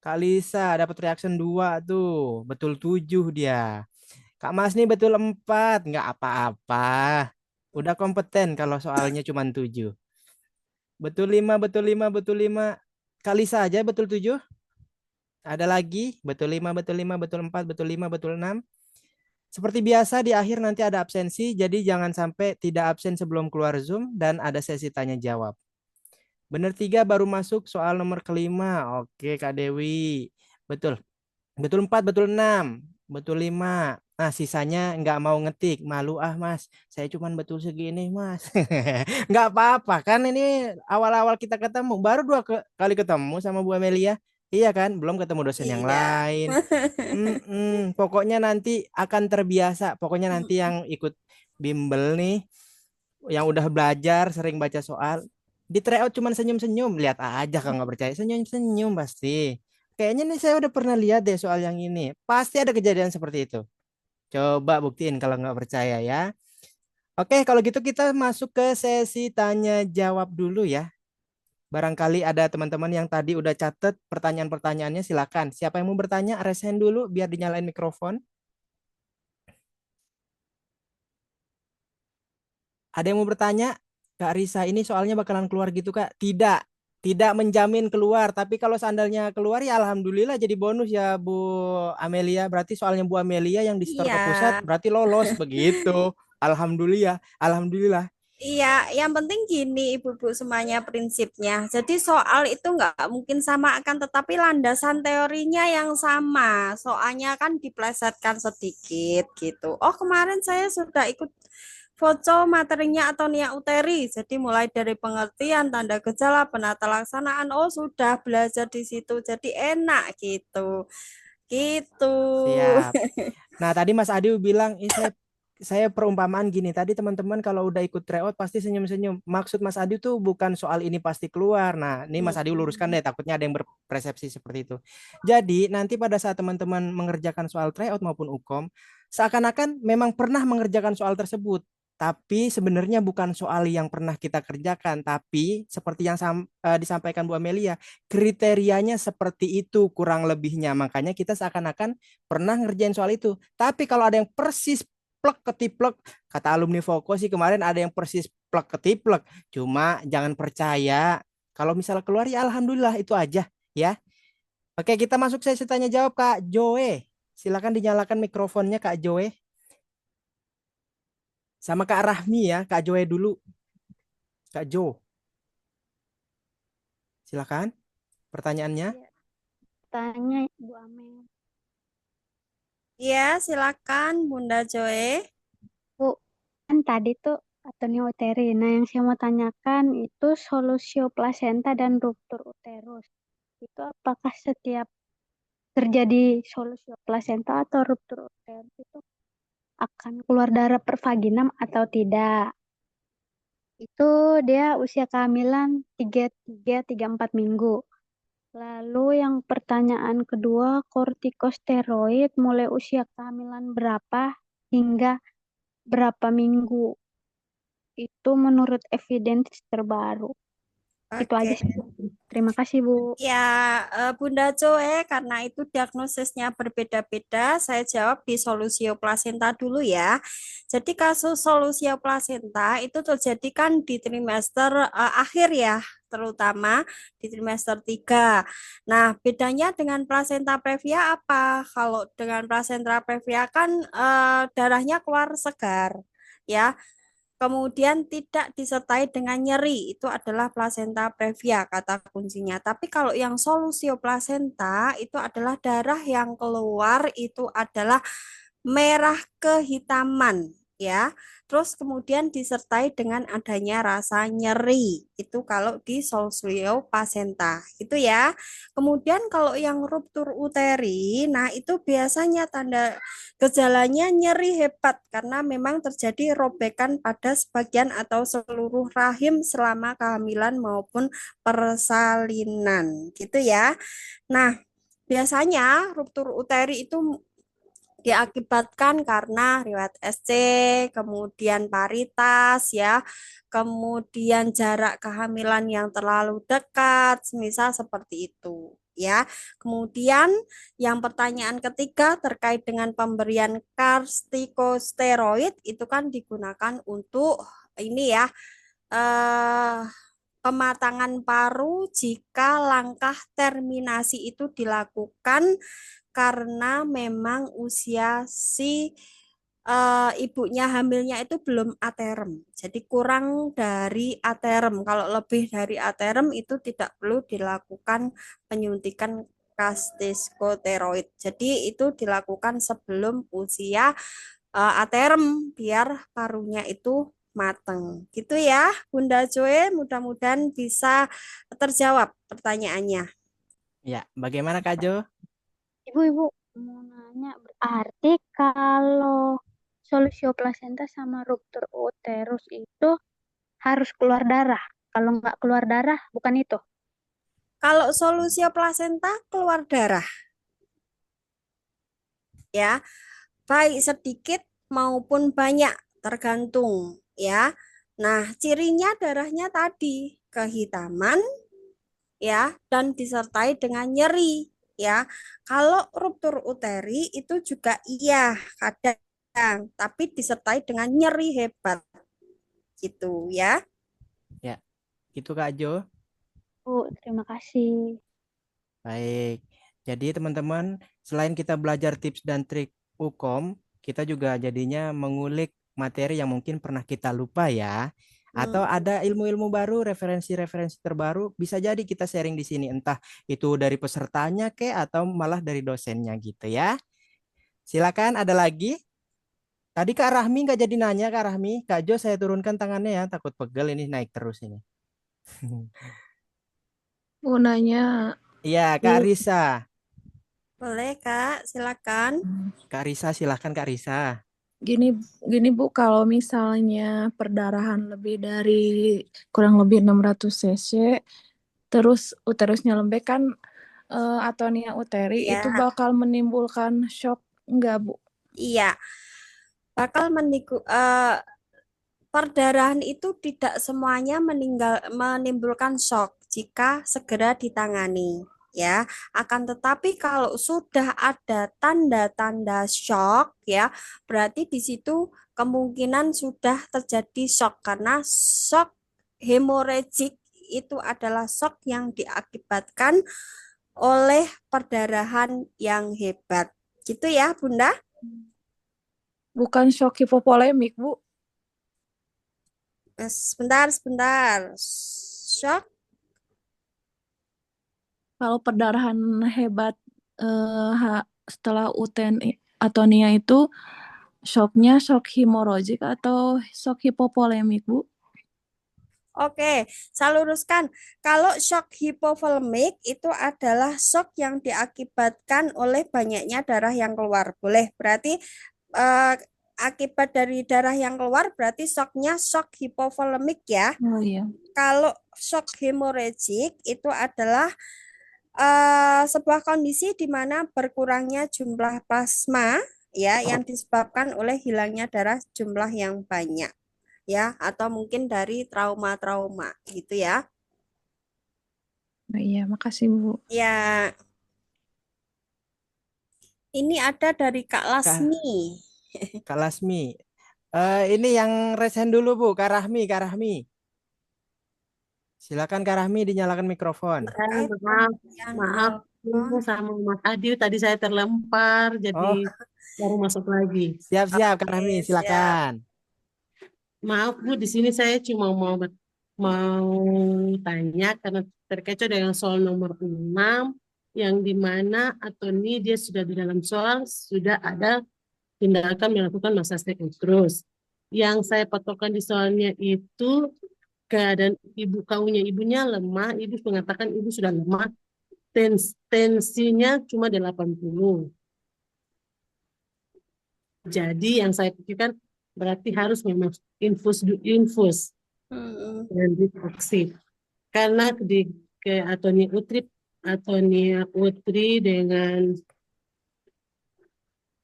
Kak Lisa dapat reaction 2 tuh. Betul 7 dia. Kak Mas nih betul 4, nggak apa-apa. Udah kompeten kalau soalnya cuma 7. Betul 5, betul 5, betul 5. Kak Lisa aja betul 7. Ada lagi, betul 5, betul 5, betul 4, betul 5, betul 6. Seperti biasa di akhir nanti ada absensi, jadi jangan sampai tidak absen sebelum keluar Zoom dan ada sesi tanya jawab. Benar 3 baru masuk soal nomor kelima. Oke Kak Dewi. Betul. Betul 4, betul 6, betul 5. Nah, sisanya nggak mau ngetik. Malu ah Mas, saya cuman betul segini Mas. Nggak apa-apa kan ini awal-awal kita ketemu. Baru kali ketemu sama Bu Amelia. Iya kan, belum ketemu dosen yang Iya. lain. Pokoknya nanti akan terbiasa. Pokoknya nanti yang ikut bimbel nih, yang udah belajar, sering baca soal, di tryout cuman senyum-senyum. Lihat aja kalau nggak percaya, senyum-senyum pasti. Kayaknya nih saya udah pernah lihat deh soal yang ini. Pasti ada kejadian seperti itu. Coba buktiin kalau nggak percaya ya. Oke, kalau gitu kita masuk ke sesi tanya jawab dulu ya. Barangkali ada teman-teman yang tadi udah catet pertanyaan-pertanyaannya, silakan. Siapa yang mau bertanya, raise hand dulu biar dinyalain mikrofon. Ada yang mau bertanya? Kak Risa, ini soalnya bakalan keluar gitu, Kak? Tidak. Tidak menjamin keluar, tapi kalau seandainya keluar ya alhamdulillah jadi bonus ya Bu Amelia. Berarti soalnya Bu Amelia yang di store Iya. ke pusat berarti lolos begitu. Alhamdulillah, alhamdulillah. Iya, yang penting gini Ibu-ibu semuanya prinsipnya. Jadi soal itu nggak mungkin sama akan tetapi landasan teorinya yang sama. Soalnya kan diplesetkan sedikit gitu. Oh kemarin saya sudah ikut foco materinya Atonia Uteri. Jadi mulai dari pengertian, tanda gejala, penata laksanaan. Oh sudah belajar di situ. Jadi enak gitu. Gitu. Siap. Nah, tadi Mas Adi bilang, ini saya perumpamaan gini. Tadi teman-teman kalau udah ikut tryout pasti senyum-senyum. Maksud Mas Adi tuh bukan soal ini pasti keluar. Nah, ini Mas Adi luruskan deh, takutnya ada yang berpersepsi seperti itu. Jadi, nanti pada saat teman-teman mengerjakan soal tryout maupun UKOM, seakan-akan memang pernah mengerjakan soal tersebut. Tapi sebenarnya bukan soal yang pernah kita kerjakan, tapi seperti yang disampaikan Bu Amelia, kriterianya seperti itu kurang lebihnya. Makanya kita seakan-akan pernah ngerjain soal itu. Tapi kalau ada yang persis plek ketiplek, kata alumni Voko sih kemarin ada yang persis plek ketiplek. Cuma jangan percaya. Kalau misalnya keluar ya alhamdulillah itu aja ya. Oke, kita masuk sesi tanya jawab Kak Joe. Silakan dinyalakan mikrofonnya Kak Joe. Sama Kak Rahmi ya, Kak Joe dulu. Kak Jo, silakan pertanyaannya. Ya, tanya Bu Amel. Ya, silakan Bunda Joe. Bu, kan tadi tuh Antonio Uteri. Nah, yang saya mau tanyakan itu solusio plasenta dan ruptur uterus. Itu apakah setiap terjadi solusio plasenta atau ruptur uterus itu akan keluar darah per vaginam atau tidak? Itu dia usia kehamilan 3 3 3 4 minggu. Lalu yang pertanyaan kedua, kortikosteroid mulai usia kehamilan berapa hingga berapa minggu? Itu menurut evidence terbaru. Itu aja Oke. sih. Terima kasih, Bu. Ya, Bunda Joe, karena itu diagnosisnya berbeda-beda, saya jawab di solusio plasenta dulu ya. Jadi kasus solusio plasenta itu terjadi kan di trimester akhir ya, terutama di trimester 3. Nah, bedanya dengan plasenta previa apa? Kalau dengan plasenta previa kan darahnya keluar segar ya. Kemudian tidak disertai dengan nyeri, itu adalah plasenta previa kata kuncinya. Tapi kalau yang solusio plasenta itu adalah darah yang keluar itu adalah merah kehitaman ya. Terus kemudian disertai dengan adanya rasa nyeri. Itu kalau di Solsio placenta. Itu ya. Kemudian kalau yang ruptur uteri, nah itu biasanya tanda gejalanya nyeri hebat karena memang terjadi robekan pada sebagian atau seluruh rahim selama kehamilan maupun persalinan. Gitu ya. Nah, biasanya ruptur uteri itu diakibatkan karena riwayat SC, kemudian paritas ya, kemudian jarak kehamilan yang terlalu dekat, misal seperti itu ya. Kemudian yang pertanyaan ketiga terkait dengan pemberian kortikosteroid itu kan digunakan untuk ini ya eh pematangan paru jika langkah terminasi itu dilakukan karena memang usia si ibunya hamilnya itu belum aterem. Jadi kurang dari aterem. Kalau lebih dari aterem itu tidak perlu dilakukan penyuntikan kortikosteroid. Jadi itu dilakukan sebelum usia aterem biar parunya itu mateng. Gitu ya, Bunda Joe, mudah-mudahan bisa terjawab pertanyaannya. Ya, bagaimana Kak Jo? Ibu-ibu mau nanya, berarti kalau solusio plasenta sama ruptur uterus itu harus keluar darah. Kalau nggak keluar darah, bukan itu. Kalau solusio plasenta keluar darah ya, baik sedikit maupun banyak tergantung ya. Nah, cirinya darahnya tadi kehitaman ya dan disertai dengan nyeri ya. Kalau ruptur uteri itu juga iya kadang, tapi disertai dengan nyeri hebat gitu ya. Ya, itu Kak Jo. Bu, terima kasih. Baik. Jadi teman-teman, selain kita belajar tips dan trik Ukom, kita juga jadinya mengulik materi yang mungkin pernah kita lupa ya. Atau Hmm. ada ilmu-ilmu baru, referensi-referensi terbaru, bisa jadi kita sharing di sini. Entah itu dari pesertanya ke atau malah dari dosennya gitu ya. Silakan ada lagi. Tadi Kak Rahmi nggak jadi nanya Kak Rahmi. Kak Jo saya turunkan tangannya ya, takut pegel ini naik terus ini. Mau nanya, Iya Kak Bu. Risa. Boleh Kak, silakan. Kak Risa silahkan Kak Risa. Gini, gini Bu, kalau misalnya perdarahan lebih dari kurang lebih 600 cc, terus uterusnya lembek kan, atonia uteri itu Ya, bakal menimbulkan shock enggak Bu? iya. Bakal perdarahan itu tidak semuanya menimbulkan shock jika segera ditangani, ya. Akan tetapi kalau sudah ada tanda-tanda shock, ya, berarti di situ kemungkinan sudah terjadi shock karena shock hemoragik itu adalah shock yang diakibatkan oleh perdarahan yang hebat. Gitu ya, Bunda? Bukan shock hipovolemik Bu. Sebentar, sebentar. Shock. Kalau perdarahan hebat setelah atonia itu shocknya shock hemoragik atau shock hipovolemik Bu? Oke, saya luruskan. Kalau shock hipovolemik itu adalah shock yang diakibatkan oleh banyaknya darah yang keluar. Boleh, berarti eh, akibat dari darah yang keluar berarti shocknya shock hipovolemik ya. Oh iya. Kalau shock hemoragik itu adalah sebuah kondisi di mana berkurangnya jumlah plasma ya yang disebabkan oleh hilangnya darah jumlah yang banyak ya atau mungkin dari trauma-trauma gitu ya. Oh iya, makasih Bu. Ya, ini ada dari Kak Kak, Lasmi. Kak Lasmi. Ini yang resen dulu Bu, Kak Rahmi, Kak Rahmi. Silakan Kak Rahmi dinyalakan mikrofon. Terkait Maaf, pemberian maaf, ini telepon. sama Mas Adi tadi saya terlempar, jadi Oh, baru masuk lagi. siap-siap Kak Rahmi, Oke, siap. silakan. Maaf Bu, di sini saya cuma mau tanya karena terkecoh dengan soal nomor 6 yang di mana Atoni dia sudah di dalam soal sudah ada tindakan melakukan massage terus. Yang saya patokan di soalnya itu keadaan ibu kaunya ibunya lemah, ibu mengatakan ibu sudah lemah, tensinya cuma 80. Jadi yang saya pikirkan berarti harus memang infus Hmm. dan divoksi. Karena di ke atonia utri dengan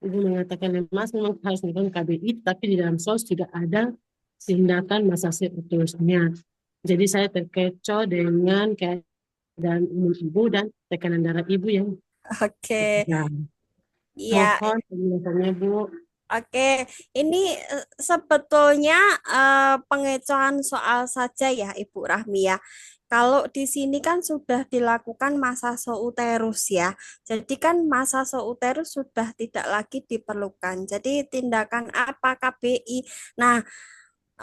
ibu mengatakan lemas memang harus melakukan KBI, tapi di dalam SOS juga ada tindakan masasi uterusnya. Jadi saya terkecoh dengan keadaan imun ibu dan tekanan darah ibu yang Oke, sedang. ya. Mohon penjelasannya Bu. Oke, ini sebetulnya pengecohan soal saja ya Ibu Rahmi ya. Kalau di sini kan sudah dilakukan massage uterus ya. Jadi kan massage uterus sudah tidak lagi diperlukan. Jadi tindakan apa KBI? Nah,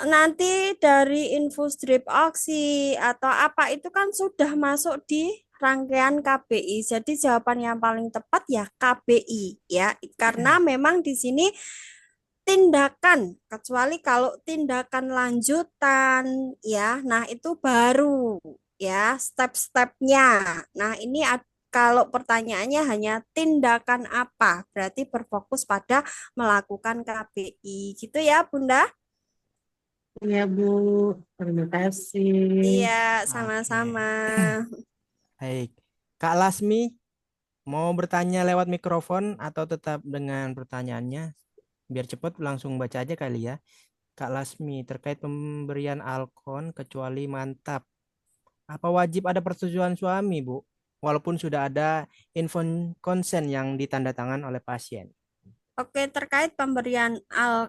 nanti dari infus drip oksi atau apa itu kan sudah masuk di rangkaian KBI. Jadi jawaban yang paling tepat ya KBI ya. Karena memang di sini tindakan kecuali kalau tindakan lanjutan ya. Nah, itu baru ya step-stepnya. Nah, ini kalau pertanyaannya hanya tindakan apa, berarti berfokus pada melakukan KBI. Gitu ya, Bunda? Ya Bu, terima kasih. Iya, Oke. sama-sama. Baik. Kak Lasmi mau bertanya lewat mikrofon atau tetap dengan pertanyaannya? Biar cepat langsung baca aja kali ya. Kak Lasmi terkait pemberian alkon kecuali mantap. Apa wajib ada persetujuan suami, Bu? Walaupun sudah ada inform consent yang ditandatangan oleh pasien. Oke, terkait pemberian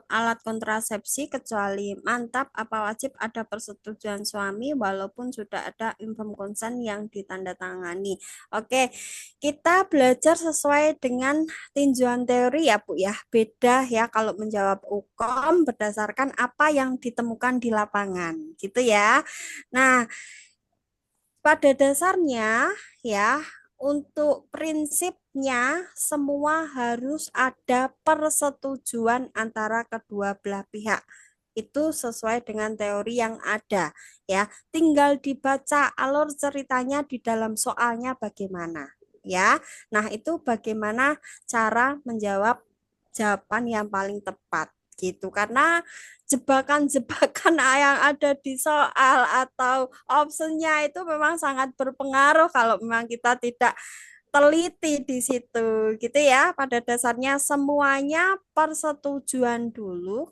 alat kontrasepsi kecuali mantap, apa wajib ada persetujuan suami walaupun sudah ada inform consent yang ditandatangani. Oke, kita belajar sesuai dengan tinjauan teori ya Bu ya. Beda ya kalau menjawab UKOM berdasarkan apa yang ditemukan di lapangan, gitu ya. Nah, pada dasarnya ya, untuk prinsipnya semua harus ada persetujuan antara kedua belah pihak. Itu sesuai dengan teori yang ada ya. Tinggal dibaca alur ceritanya di dalam soalnya bagaimana ya. Nah, itu bagaimana cara menjawab jawaban yang paling tepat gitu. Karena jebakan-jebakan yang ada di soal atau optionnya itu memang sangat berpengaruh kalau memang kita tidak teliti di situ gitu ya. Pada dasarnya semuanya persetujuan dulu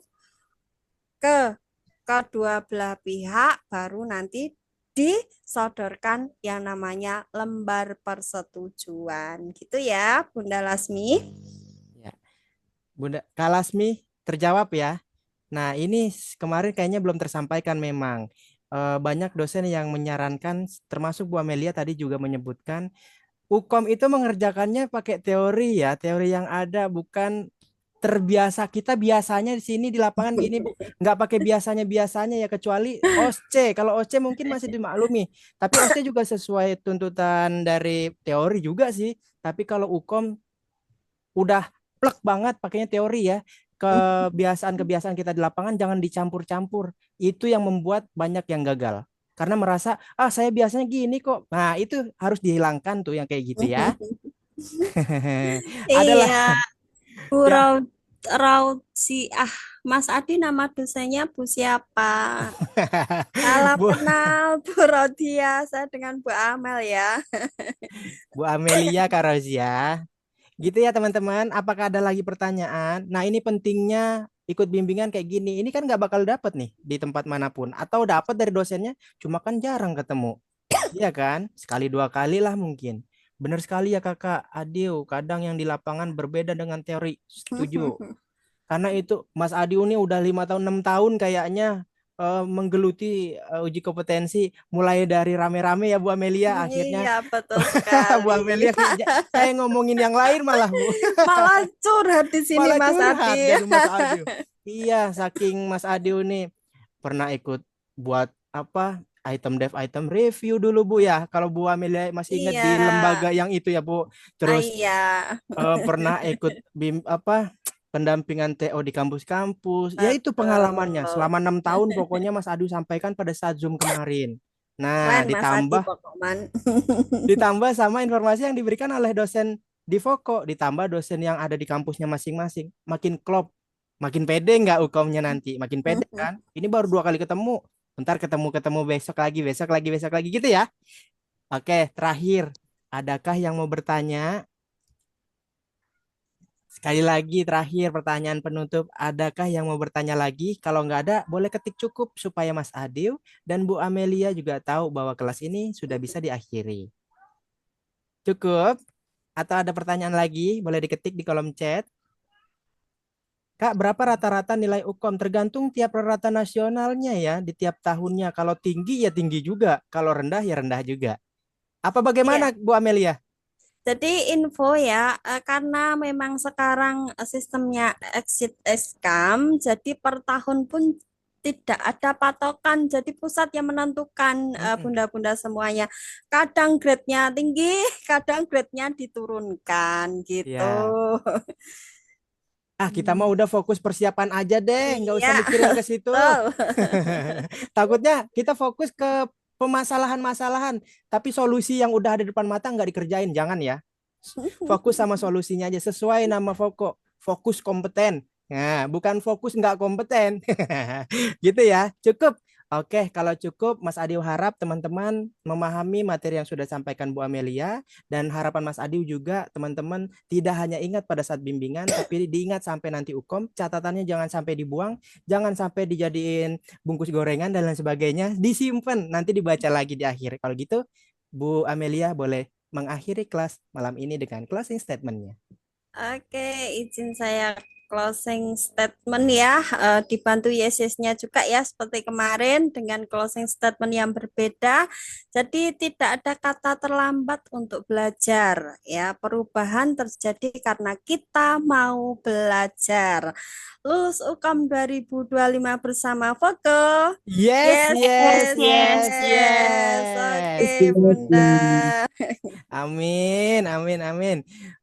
ke kedua belah pihak baru nanti disodorkan yang namanya lembar persetujuan gitu ya Bunda Lasmi. Ya. Bunda Kak Lasmi terjawab ya. Nah, ini kemarin kayaknya belum tersampaikan memang. Banyak dosen yang menyarankan, termasuk Bu Amelia tadi juga menyebutkan, UKOM itu mengerjakannya pakai teori ya, teori yang ada, bukan terbiasa. Kita biasanya di sini di lapangan gini Bu, nggak pakai biasanya ya, kecuali OSCE. Kalau OSCE mungkin masih dimaklumi, tapi OSCE juga sesuai tuntutan dari teori juga sih. Tapi kalau UKOM udah plek banget pakainya teori ya. Kebiasaan-kebiasaan kita di lapangan jangan dicampur-campur. Itu yang membuat banyak yang gagal. Karena merasa, saya biasanya gini kok. Nah, itu harus dihilangkan tuh yang kayak gitu ya. Adalah Iya, Bu ya. Rausi, Mas Adi nama dosennya Bu siapa? Salam Bu kenal Bu Rodia, saya dengan Bu Amel ya. Bu Amelia Kak Rozia. Gitu ya teman-teman. Apakah ada lagi pertanyaan? Nah, ini pentingnya ikut bimbingan kayak gini. Ini kan nggak bakal dapat nih di tempat manapun. Atau dapat dari dosennya, cuma kan jarang ketemu. Iya kan? Sekali dua kali lah mungkin. Benar sekali ya Kakak Adiu. Kadang yang di lapangan berbeda dengan teori. Setuju. Karena itu Mas Adi ini udah 5 tahun 6 tahun kayaknya menggeluti uji kompetensi mulai dari rame-rame ya Bu Amelia, akhirnya Iya, betul Bu sekali. Amelia saya ngomongin yang lain malah Bu. Malah curhat di sini Malah Mas curhat Adi. jadi Mas Adi. Iya, saking Mas Adi ini pernah ikut buat apa item review dulu Bu ya. Kalau Bu Amelia masih ingat Iya, di lembaga yang itu ya Bu. Terus iya. pernah ikut pendampingan TO di kampus-kampus. Ya itu pengalamannya. Betul. Selama 6 tahun pokoknya Mas Adu sampaikan pada saat Zoom kemarin. Nah, Keren Mas Adi ditambah pokoknya. ditambah sama informasi yang diberikan oleh dosen di Voko, ditambah dosen yang ada di kampusnya masing-masing. Makin klop, makin pede nggak UKOM-nya nanti? Makin pede kan? Ini baru 2 kali ketemu. Bentar ketemu besok lagi gitu ya. Oke, terakhir. Adakah yang mau bertanya? Sekali lagi terakhir pertanyaan penutup, adakah yang mau bertanya lagi? Kalau nggak ada, boleh ketik cukup supaya Mas Adil dan Bu Amelia juga tahu bahwa kelas ini sudah bisa diakhiri. Cukup? Atau ada pertanyaan lagi? Boleh diketik di kolom chat. Kak, berapa rata-rata nilai UKOM? Tergantung tiap rata nasionalnya ya, di tiap tahunnya. Kalau tinggi ya tinggi juga, kalau rendah ya rendah juga. Apa bagaimana Iya. Bu Amelia? Jadi info ya, karena memang sekarang sistemnya exit excam, jadi per tahun pun tidak ada patokan. Jadi pusat yang menentukan bunda-bunda semuanya. Kadang grade-nya tinggi, kadang grade-nya diturunkan gitu. Ya. Kita mau udah fokus persiapan aja deh, nggak usah Iya, mikir yang ke situ. betul. Takutnya kita fokus ke pemasalahan-masalahan, tapi solusi yang udah ada di depan mata nggak dikerjain, jangan ya. Fokus sama solusinya aja, sesuai nama Foko, fokus kompeten. Nah, bukan fokus nggak kompeten. Gitu ya, cukup. Oke, kalau cukup, Mas Adi harap teman-teman memahami materi yang sudah disampaikan Bu Amelia, dan harapan Mas Adi juga teman-teman tidak hanya ingat pada saat bimbingan, tapi diingat sampai nanti UKOM, catatannya jangan sampai dibuang, jangan sampai dijadiin bungkus gorengan dan lain sebagainya, disimpan, nanti dibaca lagi di akhir. Kalau gitu, Bu Amelia boleh mengakhiri kelas malam ini dengan closing statement-nya. Oke, izin saya closing statement ya, dibantu YSS-nya juga ya, seperti kemarin dengan closing statement yang berbeda. Jadi tidak ada kata terlambat untuk belajar ya, perubahan terjadi karena kita mau belajar. Lulus UKAM 2025 bersama Foke. Yes, Yes, yes, yes, yes, yes. yes. Oke, Bunda. Amin, amin, amin.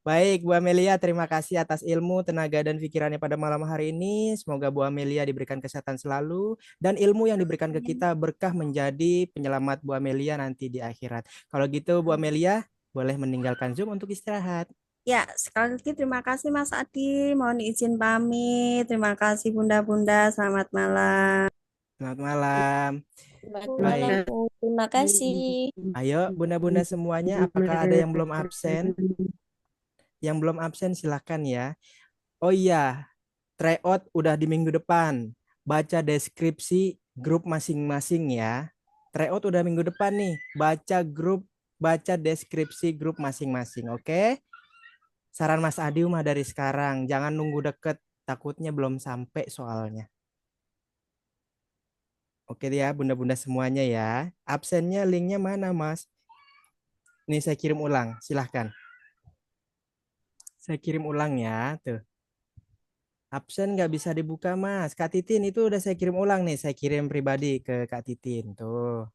Baik, Bu Amelia, terima kasih atas ilmu, tenaga, dan pikirannya pada malam hari ini. Semoga Bu Amelia diberikan kesehatan selalu, dan ilmu yang diberikan ke kita berkah menjadi penyelamat Bu Amelia nanti di akhirat. Kalau gitu, Bu Amelia, boleh meninggalkan Zoom untuk istirahat. Ya, sekali lagi terima kasih Mas Adi. Mohon izin pamit. Terima kasih Bunda-Bunda. Selamat malam. Selamat malam. Selamat malam, Baik, Bu. Terima kasih. ayo Bunda-Bunda semuanya, apakah ada yang belum absen? Yang belum absen silakan ya. Oh iya, tryout udah di minggu depan. Baca deskripsi grup masing-masing ya. Tryout udah minggu depan nih. Baca deskripsi grup masing-masing. Oke? Saran Mas Adi mah dari sekarang. Jangan nunggu deket. Takutnya belum sampai soalnya. Oke ya, bunda-bunda semuanya ya. Absennya linknya mana, Mas? Nih saya kirim ulang. Silahkan. Saya kirim ulang ya. Tuh. Absen nggak bisa dibuka, Mas. Kak Titin itu udah saya kirim ulang nih. Saya kirim pribadi ke Kak Titin. Tuh.